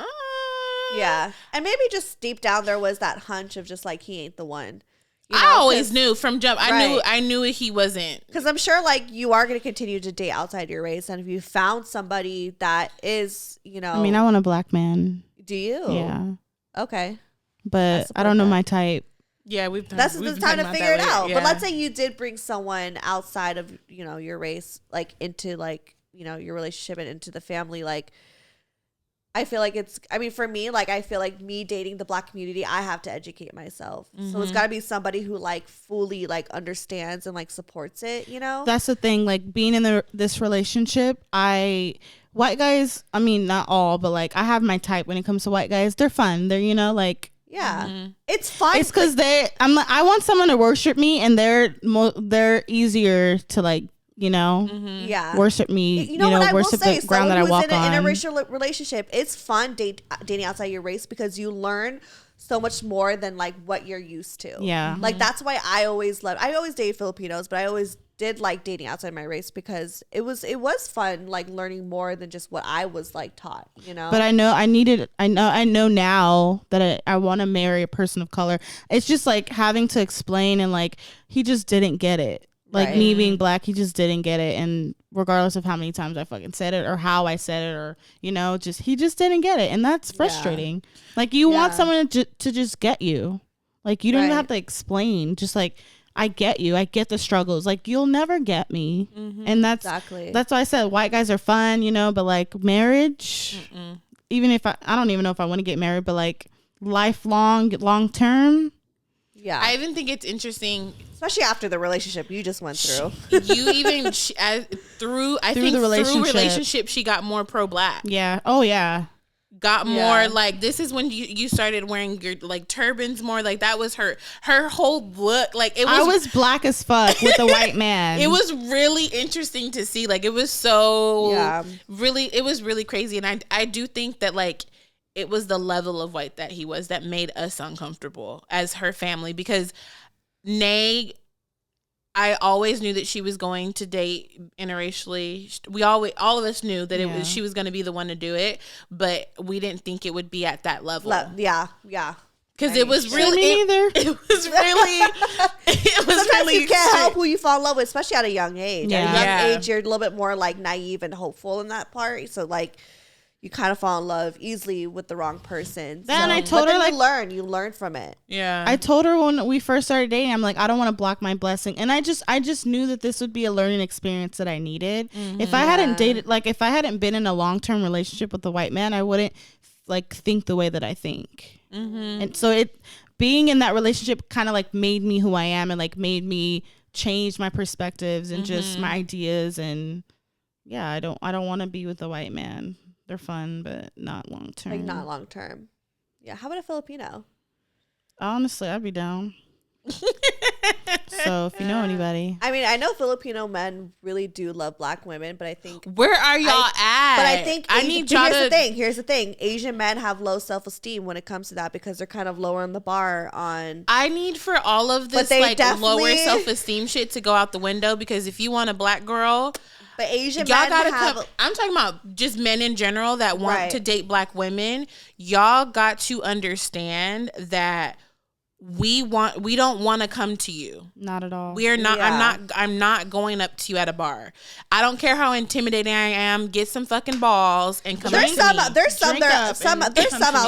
yeah. And maybe just deep down there was that hunch of just like, he ain't the one. You know, I always knew from jump. I knew he wasn't. Because I'm sure like you are going to continue to date outside your race. And if you found somebody that is, you know. I mean, I want a black man. Do you? Yeah. Okay. But I don't know my type. Yeah, that's the time to figure it out. Yeah. But let's say you did bring someone outside of, you know, your race, like into like, you know, your relationship and into the family. Like, I feel like for me, like, I feel like me dating the black community, I have to educate myself. Mm-hmm. So it's got to be somebody who like fully like understands and like supports it, you know? That's the thing. Like being in this relationship, white guys, I mean, not all, but like I have my type when it comes to white guys. They're fun. They're, you know, like. Yeah. It's fun. It's because I want someone to worship me, and they're easier to like, you know, worship me, you know what worship the ground that I walk on. In a interracial relationship, it's fun dating outside your race because you learn so much more than like what you're used to. Yeah. Like that's why I always dated Filipinos, but I always did like dating outside my race because it was fun, like learning more than just what I was like taught, you know. But I know now that I want to marry a person of color. It's just like having to explain, and like he just didn't get it. Like me being black, he just didn't get it. And regardless of how many times I fucking said it or how I said it, or, you know, he just didn't get it. And that's frustrating. Yeah. Like you want someone to just get you. Like you don't even have to explain. Just like, I get you. I get the struggles. Like you'll never get me. Mm-hmm. And that's why I said white guys are fun, you know, but like marriage, even if I don't even know if I want to get married, but like lifelong, long term. Yeah. I even think it's interesting, especially after the relationship you just went through. You even through the relationship she got more pro-black. Yeah. Oh yeah. Got more like, this is when you started wearing your like turbans more. Like that was her whole look. Like I was black as fuck with a white man. It was really interesting to see. Like it was it was really crazy. And I do think that like it was the level of white that he was that made us uncomfortable as her family, because Nae, I always knew that she was going to date interracially. All of us knew that she was going to be the one to do it, but we didn't think it would be at that level. Yeah. Because it was really, it was really, sometimes you can't help who you fall in love with, especially at a young age. At a young age, you're a little bit more like naive and hopeful in that part. So like, you kind of fall in love easily with the wrong person. And I told her, like, you learn from it. Yeah. I told her when we first started dating, I'm like, I don't want to block my blessing. And I just knew that this would be a learning experience that I needed. Mm-hmm. If I hadn't if I hadn't been in a long-term relationship with a white man, I wouldn't like think the way that I think. Mm-hmm. And so being in that relationship kind of like made me who I am, and like made me change my perspectives and just my ideas. And yeah, I don't want to be with a white man. They're fun, but not long term. Like not long term. Yeah. How about a Filipino? Honestly, I'd be down. So if you know anybody. I mean, I know Filipino men really do love black women, but I think, where are y'all at? But I think here's the thing. Asian men have low self-esteem when it comes to that, because they're kind of lowering the bar on. I need for all of this like lower self-esteem shit to go out the window, because if you want a black girl. But Asian men come. I'm talking about just men in general that want to date black women. Y'all got to understand that we don't want to come to you. Not at all. We are not. Yeah. I'm not going up to you at a bar. I don't care how intimidating I am. Get some fucking balls and come. There's some out there.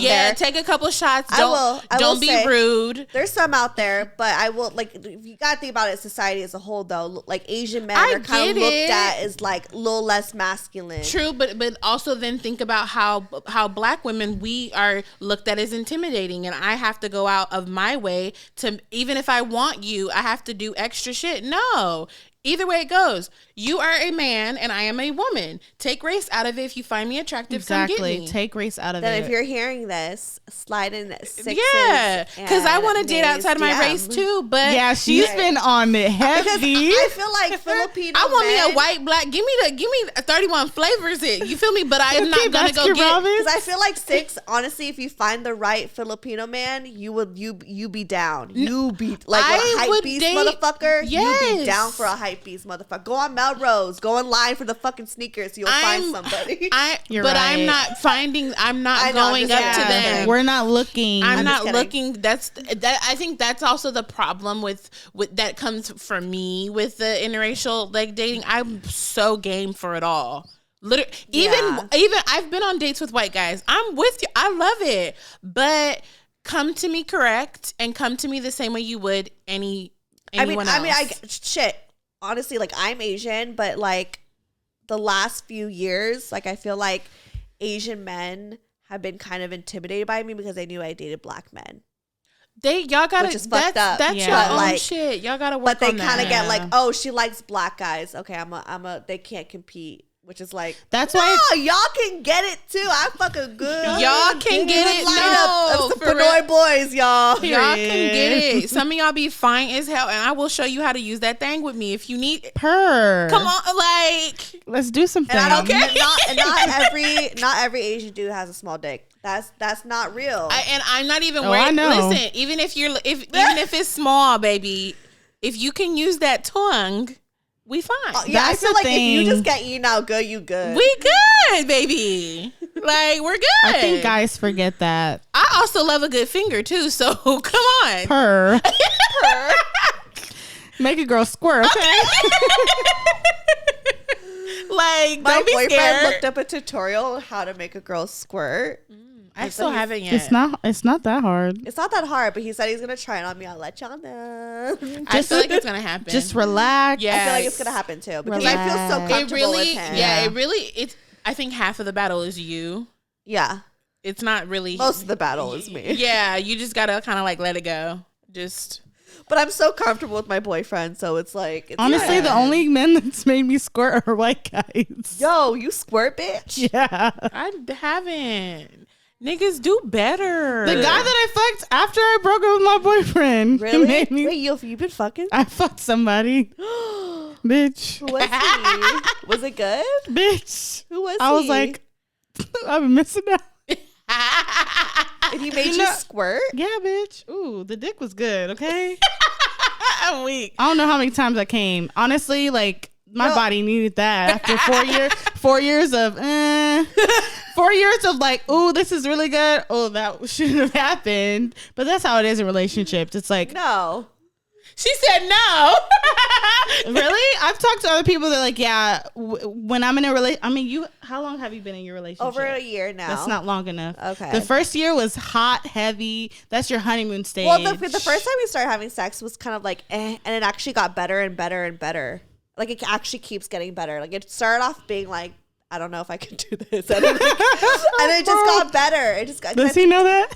Yeah, take a couple shots. Don't be rude. There's some out there, but I will like. You gotta think about it. Society as a whole, though, like Asian men are kind of looked at as like a little less masculine. True, but also then think about how Black women, we are looked at as intimidating, and I have to go out of my way to, even if I want you, I have to do extra shit. No. Either way it goes, you are a man and I am a woman. Take race out of it. If you find me attractive, come get me. Take race out of it. Then if you're hearing this, slide in Sixes. Yeah, because I want to date outside of my race too. But yeah, she's been on it heavy. I feel like Filipino. I want me a white, black. Give me 31 flavors. You feel me? But I'm not gonna go get. Because I feel like Six. Honestly, if you find the right Filipino man, you be down. You be like a hype beast motherfucker. Yes. You be down for a hype beast motherfucker. Go on Melrose. Go online for the fucking sneakers. You'll find somebody. I'm not finding. I'm not going up to them. We're not looking. I'm not looking. I think that's also the problem with that comes from me with the interracial like dating. I'm so game for it all. Literally, even I've been on dates with white guys. I'm with you. I love it, but come to me correct and come to me the same way you would anyone else. Honestly, like I'm Asian, but like the last few years, like I feel like Asian men have been kind of intimidated by me because they knew I dated Black men. Y'all gotta, which is fucked up. That's your own shit. Y'all gotta work on that. But they kind of get like, oh, she likes Black guys. Okay, they can't compete. Which is like, that's why y'all can get it too. I fucking good. Y'all can get it. No, some Pinoy boys, y'all. Y'all can get it. Some of y'all be fine as hell, and I will show you how to use that thing with me if you need. Come on, like let's do something. And I don't care. Not every Asian dude has a small dick. That's not real. I'm not even worried. I know. Listen, even if it's small, baby, if you can use that tongue. We fine. I feel like if you just get eaten out good, you good. We good, baby. Like, we're good. I think guys forget that. I also love a good finger, too, so come on. Purr. Make a girl squirt, okay? Like, my boyfriend looked up a tutorial on how to make a girl squirt. I still haven't yet. It's not that hard. It's not that hard, but he said he's gonna try it on me. I'll let y'all know. I feel like it's gonna happen. Just relax. Yeah, I feel like it's gonna happen too because I feel so comfortable with him. Yeah, it's. I think half of the battle is you. Yeah, it's not really. Most of the battle is me. Yeah, you just gotta kind of like let it go. But I'm so comfortable with my boyfriend, so it's like honestly, the only men that's made me squirt are white guys. Yo, you squirt, bitch? Yeah, I haven't. Niggas do better. The guy that I fucked after I broke up with my boyfriend. Really? Wait, you've been fucking? I fucked somebody. Bitch. Who was he? Was it good? Bitch. Who was he? I was like, I've been missing out. And he made you squirt? Yeah, bitch. Ooh, the dick was good, okay? I'm weak. I don't know how many times I came. Honestly, like, my body needed that after 4 years of 4 years of like, oh, this is really good. Oh, that shouldn't have happened. But that's how it is in relationships. It's like, no. She said no. Really? I've talked to other people that are like, yeah, when I'm in a relationship. I mean, how long have you been in your relationship? Over a year now. That's not long enough. Okay. The first year was hot, heavy. That's your honeymoon stage. Well, the first time we started having sex was kind of like, and it actually got better and better and better. Like, it actually keeps getting better. Like, it started off being like, I don't know if I can do this. And it just got better. It just got. Does he know that?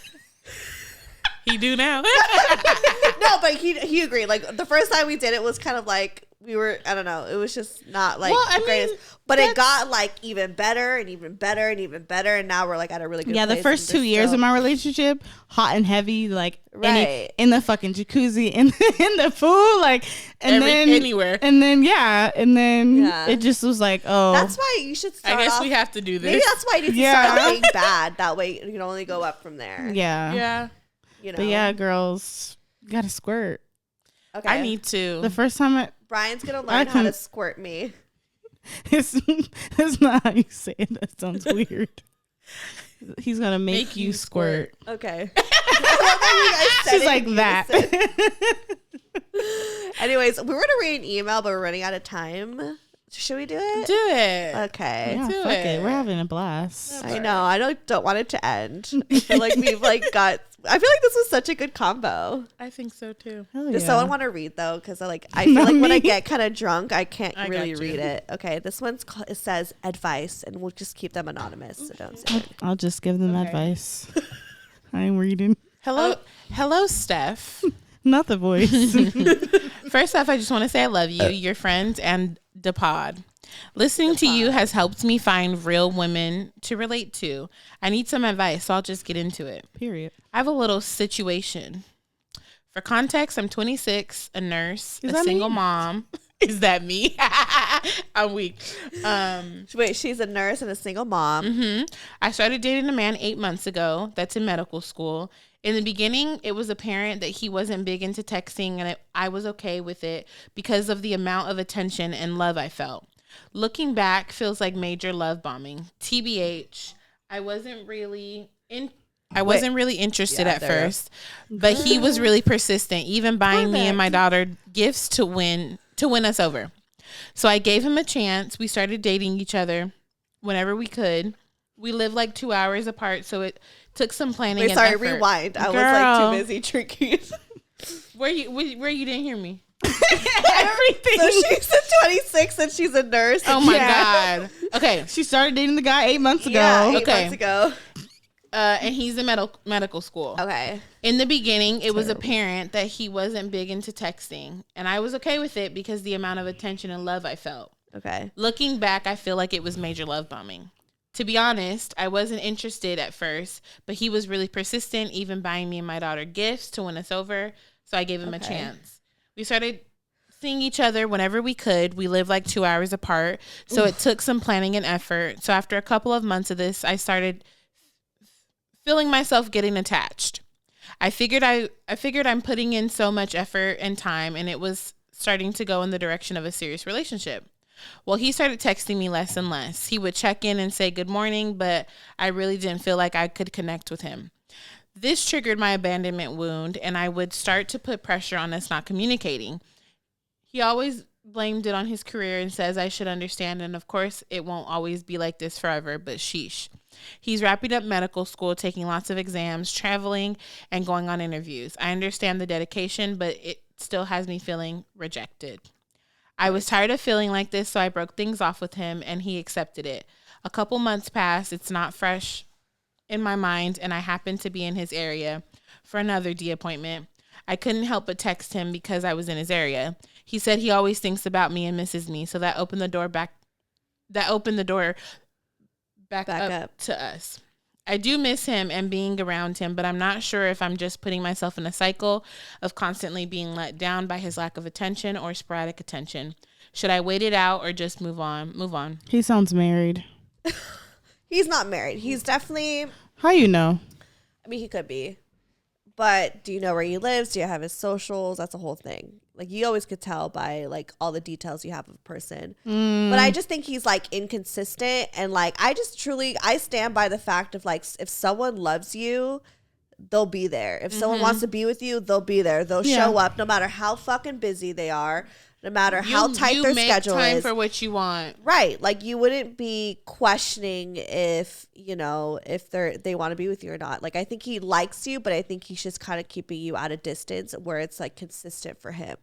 He do now. No, but he agreed. Like, the first time we did it was kind of like, we were, I don't know. It was just not like the greatest. But it got like even better and even better and even better. And now we're like at a really good place. Yeah, the first 2 years of my relationship, hot and heavy, like in the fucking jacuzzi, in the pool, like, and then anywhere. And then, it just was like, oh. That's why you should start I guess we have to do this. Maybe that's why you need to start off being bad. That way you can only go up from there. Yeah. Yeah. You know? But yeah, girls, you gotta squirt. Okay. I need to. The first time Brian's gonna learn how to squirt me. It's not how you say it. That sounds weird. He's gonna make you squirt. Okay. She's like that. Anyways, we were gonna read an email, but we're running out of time. Should we do it? Do it. Okay. Yeah, fuck it. We're having a blast. I know. I don't want it to end. I feel like we've I feel like this was such a good combo. I think so too. Hell Does yeah. someone want to read though? Because I feel like when I get kind of drunk, I can't really read it. Okay, this it says advice, and we'll just keep them anonymous. So don't say it. I'll just give them advice. I'm reading. Hello, Steph. Not the voice. First off, I just want to say I love you, your friends, and the pod. Listening to you has helped me find real women to relate to. I need some advice, so I'll just get into it. Period. I have a little situation. For context, I'm 26, a nurse, a single mom. Is that me? I'm weak. Wait, she's a nurse and a single mom. Mm-hmm. I started dating a man 8 months ago that's in medical school. In the beginning, it was apparent that he wasn't big into texting, and I was okay with it because of the amount of attention and love I felt. Looking back, feels like major love bombing. TBH, I wasn't really interested at first, but he was really persistent, even buying me and my daughter gifts to win us over. So I gave him a chance. We started dating each other whenever we could. We live like 2 hours apart, so it took some planning. Wait, sorry, effort. rewind. I was like too busy drinking. Where you didn't hear me? Everything. So she's 26 and she's a nurse. Oh my God. Okay. She started dating the guy 8 months ago. Yeah, 8 Okay. months ago. And he's in medical school. Okay. In the beginning, it was apparent that he wasn't big into texting, and I was okay with it because the amount of attention and love I felt. Okay. Looking back, I feel like it was major love bombing. To be honest, I wasn't interested at first, but he was really persistent, even buying me and my daughter gifts to win us over, so I gave him a chance. We started seeing each other whenever we could. We live like 2 hours apart, so it took some planning and effort. So after a couple of months of this, I started feeling myself getting attached. I figured I'm putting in so much effort and time, and it was starting to go in the direction of a serious relationship. Well, he started texting me less and less. He would check in and say good morning, but I really didn't feel like I could connect with him. This triggered my abandonment wound, and I would start to put pressure on us not communicating. He always blamed it on his career and says I should understand, and of course, it won't always be like this forever, but sheesh. He's wrapping up medical school, taking lots of exams, traveling, and going on interviews. I understand the dedication, but it still has me feeling rejected. I was tired of feeling like this, so I broke things off with him, and he accepted it. A couple months passed. It's not fresh in my mind, and I happened to be in his area for another D appointment. I couldn't help but text him because I was in his area. He said he always thinks about me and misses me, so that opened the door back up to us. I do miss him and being around him, but I'm not sure if I'm just putting myself in a cycle of constantly being let down by his lack of attention or sporadic attention. Should I wait it out or just move on? He sounds married. He's not married. He's definitely... How you know? I mean, he could be. But do you know where he lives? Do you have his socials? That's a whole thing. Like, you always could tell by, like, all the details you have of a person. But I just think he's, like, inconsistent. And, like, I stand by the fact of, like, if someone loves you, they'll be there. If someone wants to be with you, they'll be there. They'll show up no matter how fucking busy they are. No matter how tight their schedule is. You make time for what you want. Right. Like, you wouldn't be questioning if, if they want to be with you or not. Like, I think he likes you, but I think he's just kind of keeping you at a distance where it's, like, consistent for him.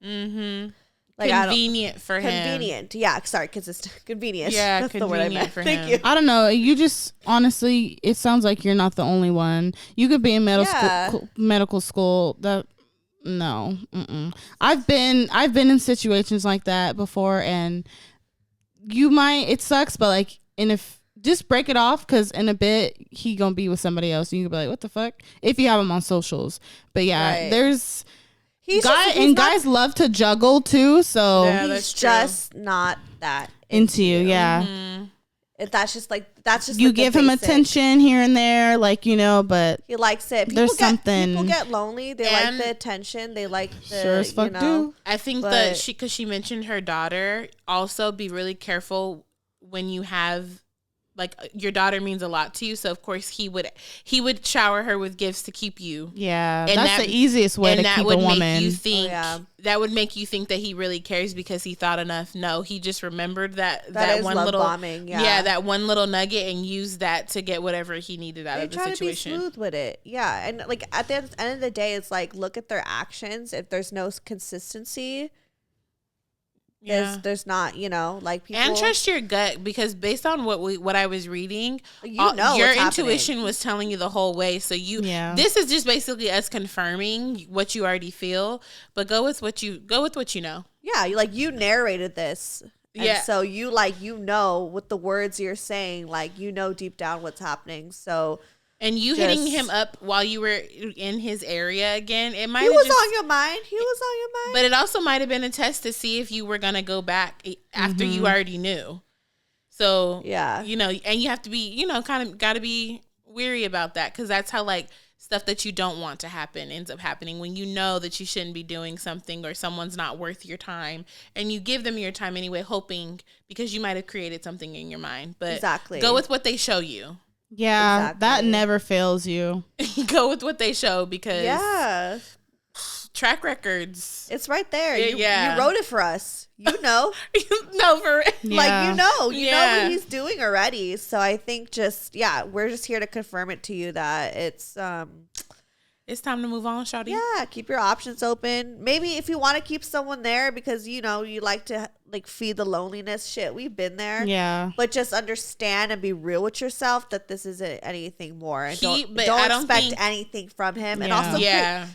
Mm-hmm. Like, convenient for him. Convenient. Yeah. Sorry. Consistent. Convenient. Yeah. That's convenient the word I meant. for Thank him. you. I don't know. You just, honestly, it sounds like you're not the only one. You could be in medical school. No. I've been in situations like that before, and it sucks, but like, and if just break it off, because in a bit he gonna be with somebody else, and you can be like, what the fuck, if you have him on socials. But yeah, there's guys love to juggle too, so he's just not that into you. Yeah. Mm-hmm. That's just you like give him attention here and there, like, but he likes it. People get lonely. They like the attention. They like the sure as fuck do. I think that because she mentioned her daughter, also be really careful when you have like your daughter means a lot to you, so of course he would shower her with gifts to keep you. Yeah, and that's the easiest way to keep a woman. Make you think, that would make you think that he really cares because he thought enough. No, he just remembered that one little bombing. Yeah, that one little nugget and used that to get whatever he needed out of the situation. To be smooth with it. Yeah, and like at the end of the day, it's like look at their actions. If there's no consistency. Yeah. There's not, like people. And trust your gut, because based on what I was reading, your intuition was telling you the whole way. So this is just basically us confirming what you already feel, but go with what you know. Yeah, you narrated this. And so you with the words you're saying, deep down what's happening. So. And you hitting him up while you were in his area again, it might. He was on your mind. But it also might have been a test to see if you were gonna go back after you already knew. So and you have to be, kind of got to be weary about that, because that's how stuff that you don't want to happen ends up happening when you know that you shouldn't be doing something or someone's not worth your time, and you give them your time anyway, hoping because you might have created something in your mind. But go with what they show you. Yeah, that never fails you. Go with what they show, because track records. It's right there. You wrote it for us. No, for you know what he's doing already. So I think we're just here to confirm it to you that it's time to move on, shawty. Yeah, keep your options open. Maybe if you want to keep someone there because you like to feed the loneliness, shit, we've been there. Yeah. But just understand and be real with yourself that this isn't anything more. And don't expect anything from him. And also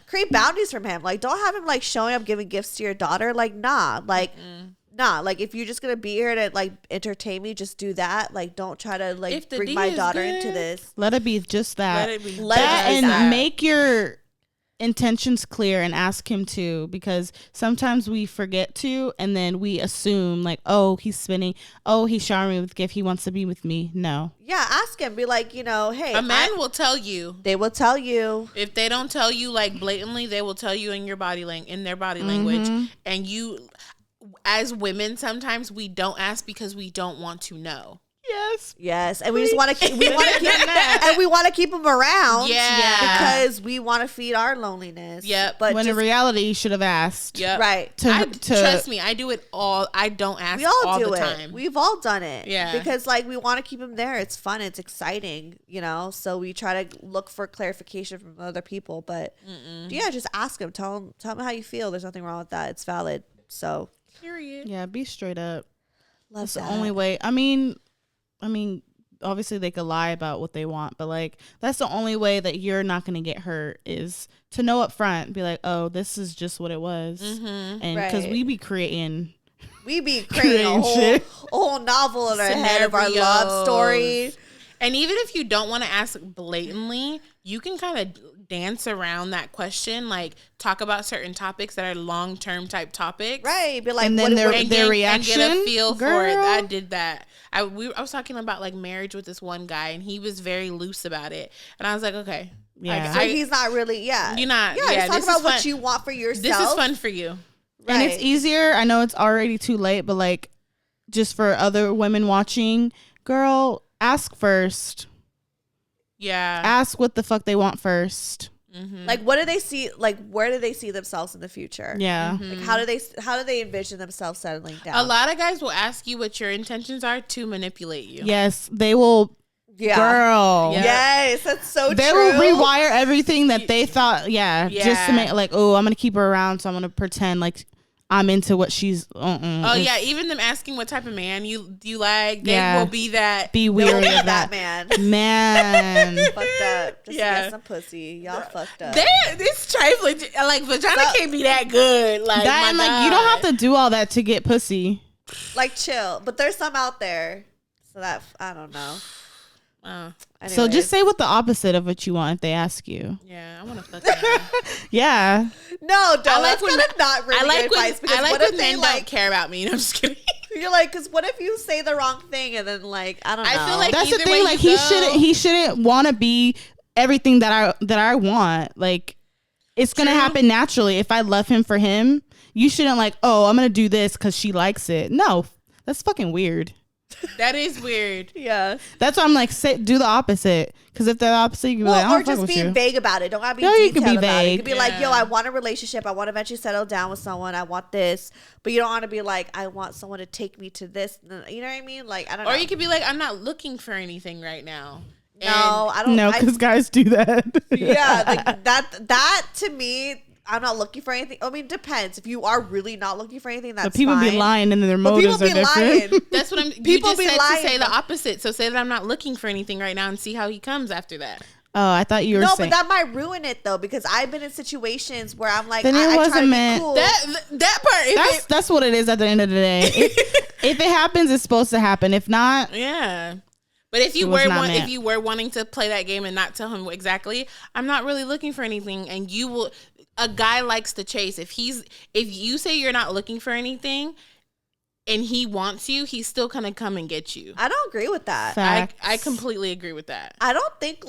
create boundaries from him. Don't have him showing up giving gifts to your daughter. Nah. If you're just gonna be here to entertain me, just do that. Don't try to bring my daughter into this. Let it be just that. And make your intentions clear and ask him to, because sometimes we forget to, and then we assume he's spinning. Oh, he's showering me with gift. He wants to be with me. No. Yeah, ask him. Be hey. A man will tell you. They will tell you. If they don't tell you blatantly, they will tell you in their body language. And you. As women, sometimes we don't ask because we don't want to know. Yes, and we just want to keep. We want to keep them around. Because we want to feed our loneliness. But when in reality, you should have asked. Right. Trust me, I do it all. I don't ask. We all do the time. We've all done it. Yeah. Because we want to keep them there. It's fun. It's exciting. So we try to look for clarification from other people. But just ask them. Tell them how you feel. There's nothing wrong with that. It's valid. So. Period. Yeah, be straight up. That's the only way. I mean, obviously they could lie about what they want, but that's the only way that you're not going to get hurt is to know up front. Be oh, this is just what it was, and because we be creating a whole novel in our head of our love story. And even if you don't want to ask blatantly, you can kind of dance around that question, talk about certain topics that are long-term type topics. Right. Be and then their reaction. And get a feel for it. I did that. I was talking about marriage with this one guy, and he was very loose about it. And I was okay. Yeah. So he's not really, You're not. Yeah, he's talking about what you want for yourself. This is fun for you. Right. And it's easier. I know it's already too late, but just for other women watching, girl, ask first. Yeah. Ask what the fuck they want first. Mm-hmm. What do they see? Where do they see themselves in the future? Yeah. Mm-hmm. How do they envision themselves settling down? A lot of guys will ask you what your intentions are to manipulate you. Yes, they will. Yeah. Girl. Yep. Yes, that's so true. They will rewire everything that they thought. Yeah. Just to make I'm gonna keep her around, so I'm gonna pretend I'm into what she's. Even them asking what type of man you like, they will be that. Be weary of that man. Fucked up. Just to get some pussy. Y'all fucked up. It's trifling. Vagina can't be that good. You don't have to do all that to get pussy. Chill. But there's some out there. So that I don't know. So just say what the opposite of what you want if they ask you. Yeah, I want to fuck them. Yeah. No, don't. That's not really good advice. Because what if men don't care about me? I'm just kidding. You're because what if you say the wrong thing and then I don't know. I feel that's the thing. He shouldn't want to be everything that I want. It's gonna happen naturally. If I love him for him, you shouldn't I'm gonna do this because she likes it. No, that's fucking weird. That is weird. Yeah. That's why I'm like, do the opposite. Because if they're the opposite, you can be like, I don't or just fuck with being you. vague about it. Don't gotta be No, you detailed can be about it. You vague. could be like, yo, I want a relationship. I want to eventually settle down with someone. I want this. But you don't want to be like, I want someone to take me to this. You know what I mean? Like, I don't know. Or you could be like, I'm not looking for anything right now. No, I don't. No, because guys do that. Yeah, like that to me, I'm not looking for anything. I mean, it depends. If you are really not looking for anything, that's but people fine. be lying and then their motives are different. Lying. That's what I'm. People you just be said lying. to say the opposite. So say that I'm not looking for anything right now and see how he comes after that. Oh, I thought you were saying. No, but that might ruin it though, because I've been in situations where I'm like, then it I wasn't try to meant. be cool. That part. That's what it is at the end of the day. If it happens, it's supposed to happen. If not, yeah. But if you were wanting to play that game and not tell him exactly, I'm not really looking for anything, and you will. A guy likes to chase. If you say you're not looking for anything, and he wants you, he's still gonna come and get you. I don't agree with that. I completely agree with that. I don't think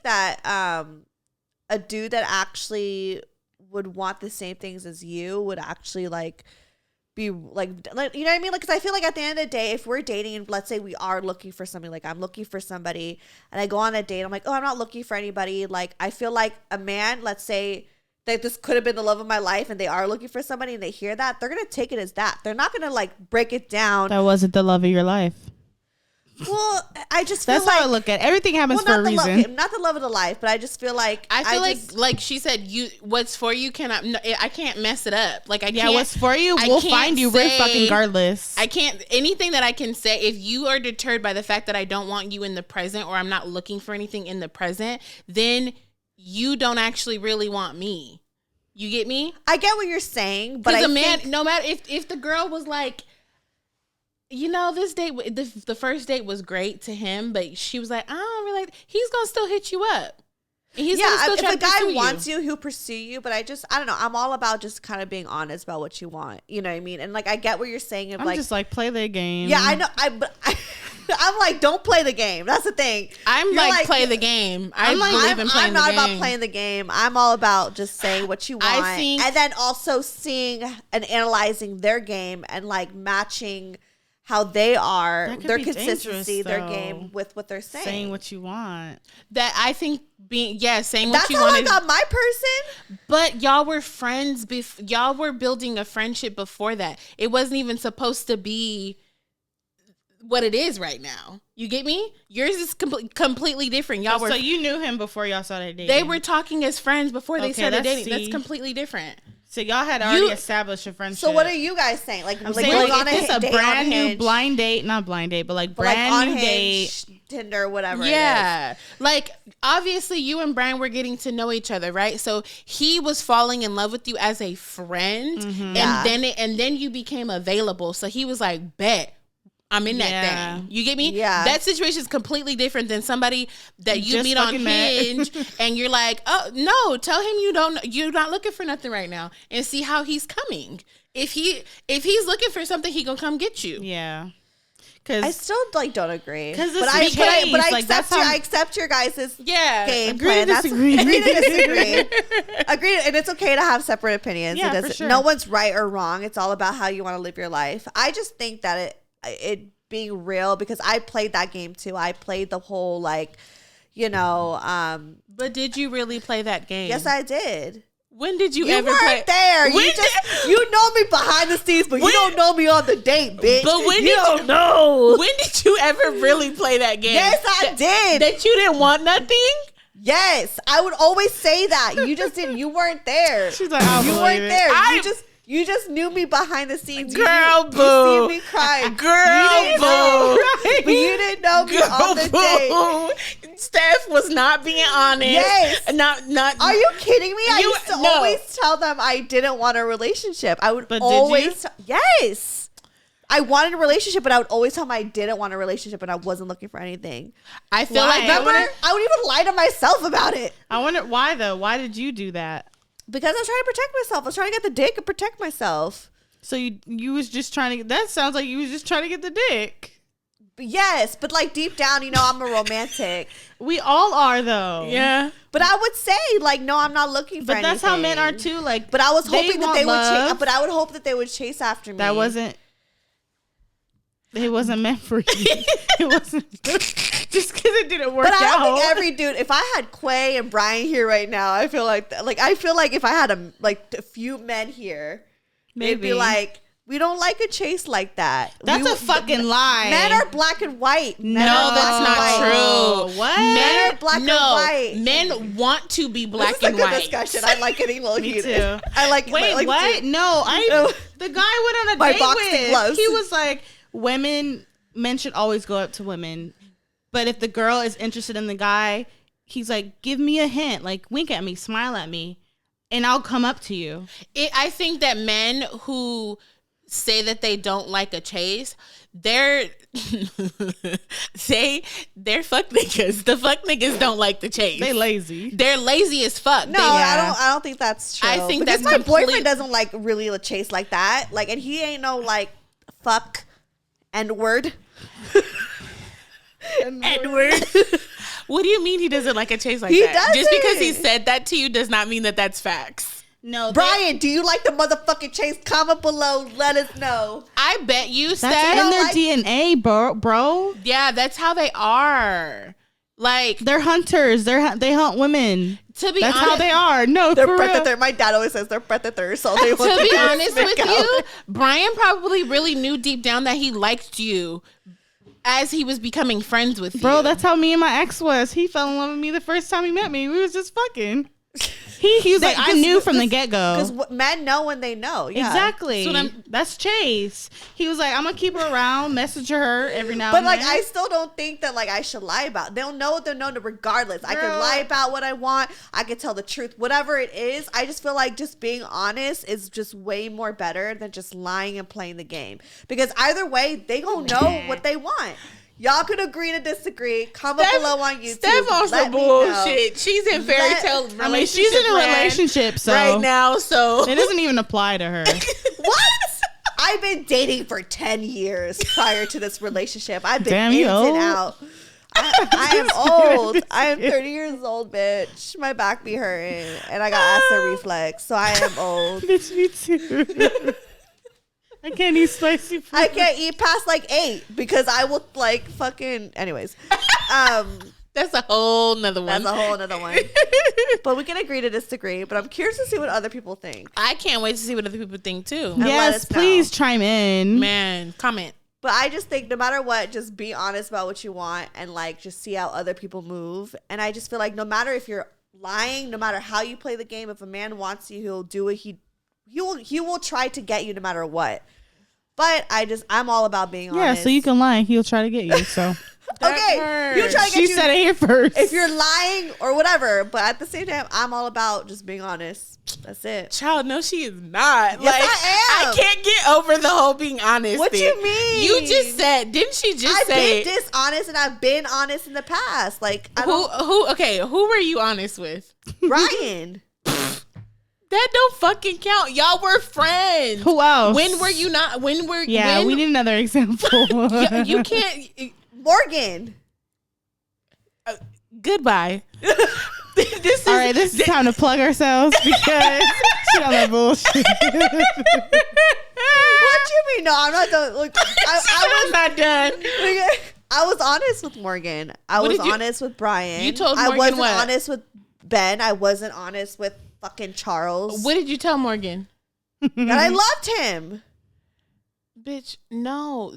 that a dude that actually would want the same things as you would actually like be like you know what I mean? Like, because I feel like at the end of the day, if we're dating and let's say we are looking for something, like I'm looking for somebody and I go on a date, I'm like, oh, I'm not looking for anybody. Like, I feel like a man, let's say that this could have been the love of my life and they are looking for somebody and they hear that, they're going to take it as that. They're not going to like break it down. that wasn't the love of your life. Well, I just feel That's like, how I look at it. Everything happens for a reason. not the love of the life, but I just feel like like she said, what's for you cannot. No, I can't mess it up. Like what's for you, we'll find you regardless. I can't anything that I can say. If you are deterred by the fact that I don't want you in the present, or I'm not looking for anything in the present, then you don't actually really want me. You get me? I get what you're saying, but no matter if the girl was like, you know, this date, the first date was great to him, but she was like, I don't really, he's gonna still hit you up. And he's gonna still try to pursue you. If a guy wants you, he'll pursue you. But I don't know. I'm all about just kind of being honest about what you want. You know what I mean? And like, I get what you're saying. I'm just like, play the game. Yeah, I know. I'm like, don't play the game. That's the thing. I'm like, play the game. I believe in playing the game. I'm not about playing the game. I'm all about just saying what you want. And then also seeing and analyzing their game and like matching how they are, their consistency, their game with what they're saying. Saying what you want. That I think saying what you want. That's how I got my person. But y'all were friends. Y'all were building a friendship before that. It wasn't even supposed to be what it is right now. You get me? Yours is completely different. Y'all so you knew him before y'all started dating. They were talking as friends before they started dating. That's completely different. So y'all had already established a friendship. So what are you guys saying? Like, I'm saying, like if it's a brand new blind date, not blind date, but like brand new date, Tinder, whatever. Yeah, like obviously you and Brian were getting to know each other, right? So he was falling in love with you as a friend, and then you became available. So he was like, bet. I'm in that thing. You get me? Yeah. That situation is completely different than somebody that you meet on Hinge and you're like, oh no, tell him you're not looking for nothing right now and see how he's coming. If he's looking for something, he gonna come get you. Yeah. I still like don't agree. But I accept your guys' game agree plan. To disagree. Agree to disagree. Agree, and it's okay to have separate opinions. Yeah, for sure. No one's right or wrong. It's all about how you want to live your life. I just think that it being real, because I played that game too. I played the whole like, you know. But did you really play that game? Yes, I did. When did you You ever weren't there. You know me behind the scenes, but you don't know me on the date, bitch. But when you don't know. When did you ever really play that game? Yes, I did. That you didn't want nothing? Yes, I would always say that. You just didn't. You weren't there. She's like, I you believe weren't it. there. You just knew me behind the scenes. Girl, boo. You see me crying. Girl, boo. But you didn't know me on the date. Steph was not being honest. Yes. Not. Are you kidding me? I used to always tell them I didn't want a relationship. I would always. Yes. I wanted a relationship, but I would always tell them I didn't want a relationship and I wasn't looking for anything. I feel like I would even lie to myself about it. I wonder why though. Why did you do that? Because I was trying to protect myself. I was trying to get the dick and protect myself. So you was just trying to. That sounds like you was just trying to get the dick. Yes, but like deep down, you know, I'm a romantic. We all are though. Yeah. But I would say like, no, I'm not looking for anything. But that's how men are too. Like, but I was hoping that they would chase. But I would hope that they would chase after me. That wasn't. It wasn't meant for you. It wasn't just because it didn't work out. But I don't think every dude. If I had Quay and Brian here right now, I feel like if I had a few men here, they'd be like, we don't like a chase like that. That's a fucking lie. Men are black and white. No, that's not true. What? Men are black and white. Men want to be black this is and a good white. Discussion. I like getting a little Me heated. too. I like. Wait, like, what? No, the guy went on a My date boxing with. gloves. He was like, men should always go up to women, but if the girl is interested in the guy, he's like, give me a hint, like wink at me, smile at me, and I'll come up to you. I think that men who say that they don't like a chase, they're fuck niggas. The fuck niggas don't like the chase. They lazy. They're lazy as fuck. No, I don't think that's true. I think because that's my boyfriend doesn't like really a chase like that. Like, and he ain't no like fuck N-word. Edward. What do you mean he doesn't like a chase like He that? doesn't. Just because he said that to you does not mean that that's facts. No, Brian, do you like the motherfucking chase? Comment below. Let us know. I bet you, Steph. that's in their DNA, bro. Yeah, that's how they are. Like, They're hunters. They hunt women. to be That's honest, how they are. No, They're for real. predators. My dad always says they're predators. So they to want be to honest smack with out. you, Brian probably really knew deep down that he liked you as he was becoming friends with you. Bro, that's how me and my ex was. He fell in love with me the first time he met me. We was just fucking. He was like, I knew from the get-go. Because men know when they know. Yeah. Exactly. So that's Chase. He was like, I'm going to keep her around, message her every now But and like, then. I still don't think that like I should lie about. They'll know what they'll know regardless. I can Girl. lie about what I want. I can tell the truth, whatever it is. I just feel like just being honest is just way more better than just lying and playing the game. Because either way, they gonna know what they want. Y'all could agree to disagree. Comment below on YouTube. Steph on some bullshit. She's in fairy tale relationship. I mean, she's in a land relationship, so right now, so it doesn't even apply to her. What? I've been dating for 10 years prior to this relationship. I've been Damn, in you and old. out. I am old. I am 30 years old, bitch. My back be hurting, and I got acid reflux, so I am old. Bitch, me too. I can't eat spicy food. I can't eat past like 8 because I will like fucking. Anyways, that's a whole nother one. that's a whole another one. But we can agree to disagree. But I'm curious to see what other people think. I can't wait to see what other people think too. let Yes, us know. please chime in. Man, comment. But I just think no matter what, just be honest about what you want and like just see how other people move. And I just feel like no matter if you're lying, no matter how you play the game, if a man wants you, he'll do it. He will try to get you no matter what. But I'm all about being honest. Yeah, so you can lie. He'll try to get you. So Okay, you try to get she you. said it here first. If you're lying or whatever, but at the same time, I'm all about just being honest. That's it. Child, no, she is not. Yes, I am. I can't get over the whole being honest. What thing. you mean? You just said, didn't she just I've say? been dishonest and I've been honest in the past. Like who were you honest with? Ryan. That don't fucking count. Y'all were friends. Who else? When were you not? Yeah, we need another example. You can't. Morgan. Goodbye. This is time to plug ourselves because she on that bullshit. What you mean? No, I'm not done. Look, I was not done. I was honest with Morgan. I was honest with Brian. You told I Morgan wasn't what? honest with Ben. I wasn't honest with fucking Charles. What did you tell Morgan? That I loved him. Bitch, no.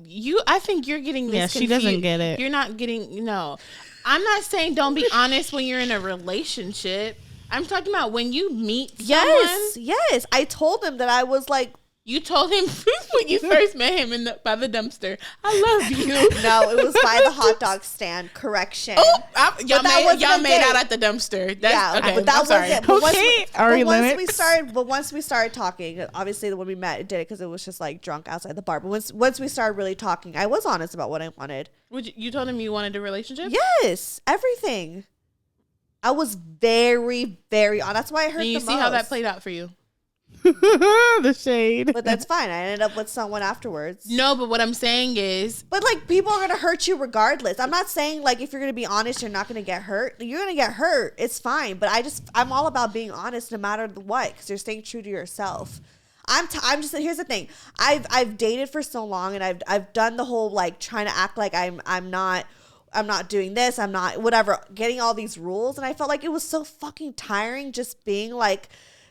I think you're getting this. Yeah, she doesn't confused. get it. You're not getting. No, I'm not saying don't be honest when you're in a relationship. I'm talking about when you meet someone. Yes. I told him that I was like. You told him when you first met him by the dumpster. I love you. No, it was by the hot dog stand. Correction. Oh, y'all made date. out at the dumpster. Yeah, okay. but that I'm sorry. wasn't. But Once we started talking, obviously when we met, it did it because it was just like drunk outside the bar. But once we started really talking, I was honest about what I wanted. You told him you wanted a relationship? Yes, everything. I was very, very honest. That's why I hurt And you the see most. how that played out for you. The shade. But that's fine. I ended up with someone afterwards. No, but what I'm saying is, But like people are gonna hurt you regardless. I'm not saying like if you're gonna be honest, you're not gonna get hurt. You're gonna get hurt. It's fine. But I'm all about being honest no matter what, because you're staying true to yourself. I'm just, here's the thing. I've dated for so long, and I've done the whole like trying to act like I'm not doing this, I'm not whatever, getting all these rules, and I felt like it was so fucking tiring just being like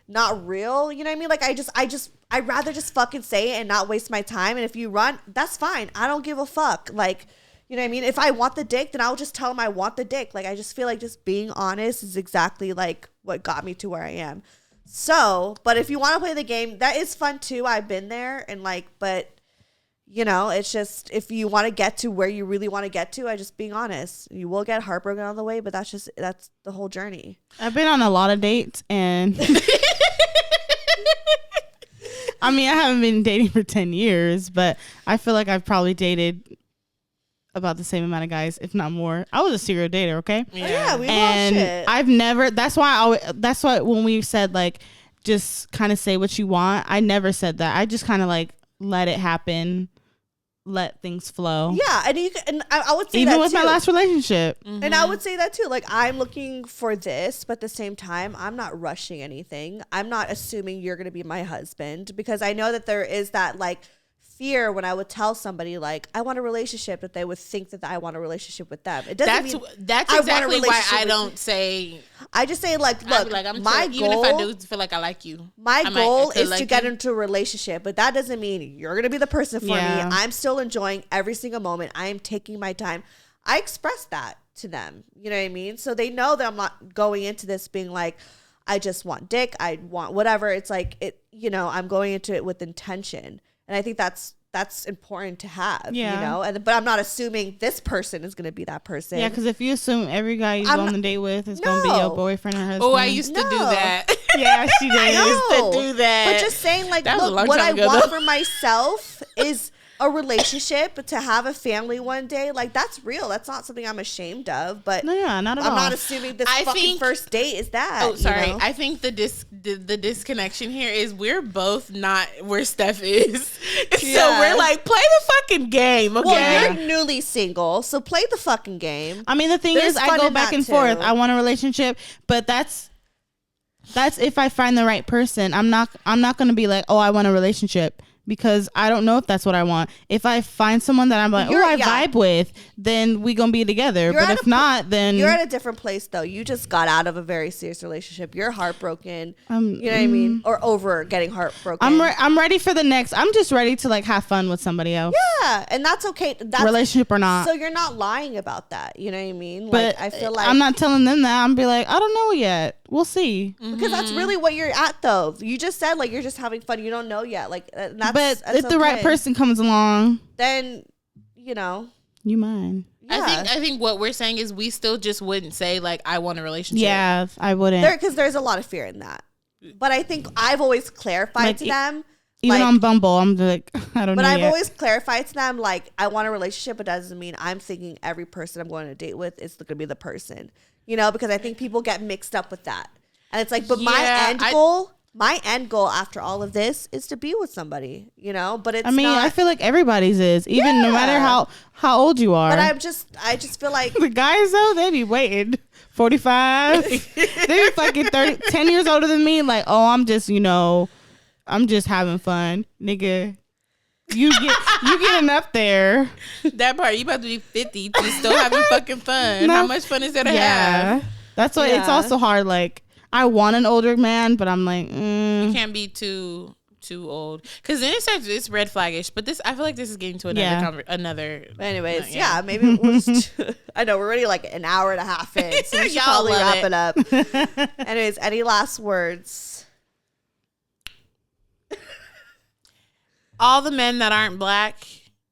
not real. You know what I mean? Like I'd rather just fucking say it and not waste my time. And if you run, that's fine. I don't give a fuck. Like, you know what I mean? If I want the dick, then I'll just tell him I want the dick. Like, I just feel like just being honest is exactly like what got me to where I am. So, but if you want to play the game, that is fun too. I've been there, and like, but you know, it's just, if you want to get to where you really want to get to, I just being honest. You will get heartbroken on the way, but that's the whole journey. I've been on a lot of dates, and I mean, I haven't been dating for 10 years, but I feel like I've probably dated about the same amount of guys, if not more. I was a serial dater, okay? Yeah, we and shit. I've never, that's why when we said like, just kind of say what you want, I never said that. I just kind of like let it happen, let things flow. Yeah, and I would say even that with too. my last relationship. And I would say that too. Like, I'm looking for this, but at the same time, I'm not rushing anything. I'm not assuming you're going to be my husband, because I know that there is that like fear when I would tell somebody like I want a relationship, that they would think that I want a relationship with them. It doesn't mean that's exactly why I don't say. I just say like, look, my goal, even if I do feel like I like you, my goal is to get into a relationship, but that doesn't mean you're gonna be the person for me. I'm still enjoying every single moment. I am taking my time. I express that to them. You know what I mean? So they know that I'm not going into this being like, I just want dick, I want whatever. It's like, it, you know, I'm going into it with intention. And I think that's important to have, you know, but I'm not assuming this person is going to be that person. Yeah, because if you assume every guy you go on the date with is going to be your boyfriend or husband. Oh, I used to do that. Yeah, she did. I used to do that. But just saying, like, look, what I want for myself is a relationship, to have a family one day. Like, that's real. That's not something I'm ashamed of. But not at all. I'm not assuming this fucking first date is that. Oh, sorry. You know? I think the disconnection here is we're both not where Steph is. Yeah. So we're like, play the fucking game, okay? Well, you're newly single, so play the fucking game. I mean, the thing is, I go back and forth. I want a relationship, but that's if I find the right person. I'm not going to be like, oh, I want a relationship, because I don't know if that's what I want. If I find someone that I'm like, I vibe with, then we gonna be together. But if not, then you're at a different place though. You just got out of a very serious relationship. You're heartbroken. You know what I mean? Or over getting heartbroken. I'm ready for the next. I'm just ready to like have fun with somebody else. Yeah, and that's okay. That's, relationship or not. So you're not lying about that. You know what I mean? But like, I feel like I'm not telling them that. I'm be like, I don't know yet. We'll see. Because that's really what you're at though. You just said like you're just having fun. You don't know yet. Like that's if the right person comes along, then you know you mind. Yeah. I think what we're saying is we still just wouldn't say like I want a relationship. Yeah, I wouldn't. Because there's a lot of fear in that. But I think I've always clarified to them. Even on Bumble, I'm like, I don't know. But I've always clarified to them, like, I want a relationship, but that doesn't mean I'm thinking every person I'm going on a date with is going to be the person. You know, because I think people get mixed up with that. And it's like, but my end goal after all of this is to be with somebody, you know, but it's I feel like everybody's is, even no matter how old you are. But I just feel like the guys though, they be waiting 45. They be fucking 10 years older than me. Like, oh, I'm just having fun, nigga. You getting up there. That part, you about to be 50, you still having fucking fun. How much fun is there to have? That's why it's also hard. Like, I want an older man, but I'm like, you can't be too old, because then it's red flaggish. But this, I feel like this is getting to another. Anyways, maybe we'll I know we're already like an hour and a half in, so we should probably wrap it up. Anyways, any last words? All the men that aren't black,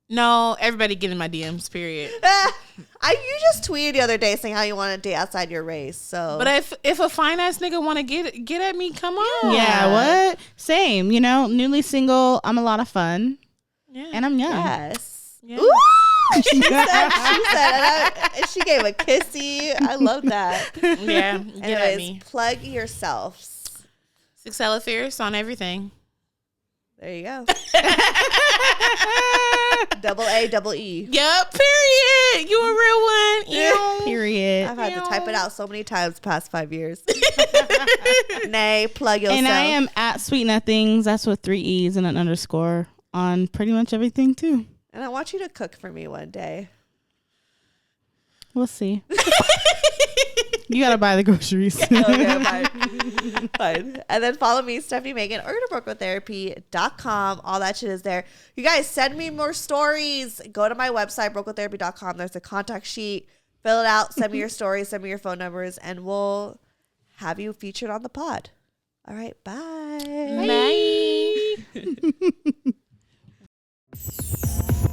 no, everybody get in my DMs, period. You just tweeted the other day saying how you want to date outside your race. So, but if a fine ass nigga want to get at me, come on. Yeah, what? Same. You know, newly single. I'm a lot of fun. Yeah, and I'm young. Yes. Yeah. Ooh, she said, and she gave a kissy. I love that. Yeah. Get at me. Plug yourselves. Sixelaafiercee on everything. There you go. Double A, double E. Yep. Period. You a real one. Period. I've had to type it out so many times the past 5 years. Nae, plug yourself. And I am at Sweet Nothings. That's with 3 E's and an underscore on pretty much everything too. And I want you to cook for me one day. We'll see. You gotta buy the groceries. Okay, fine. And then follow me, Stefanie Maegan, or go to brokewiththerapy.com. All that shit is there. You guys, send me more stories. Go to my website, brokewiththerapy.com. There's a contact sheet. Fill it out. Send me your stories. Send me your phone numbers. And we'll have you featured on the pod. All right. Bye.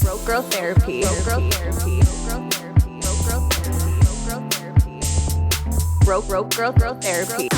Broke Girl Therapy. Broke Girl Therapy. Broke Girl Therapy.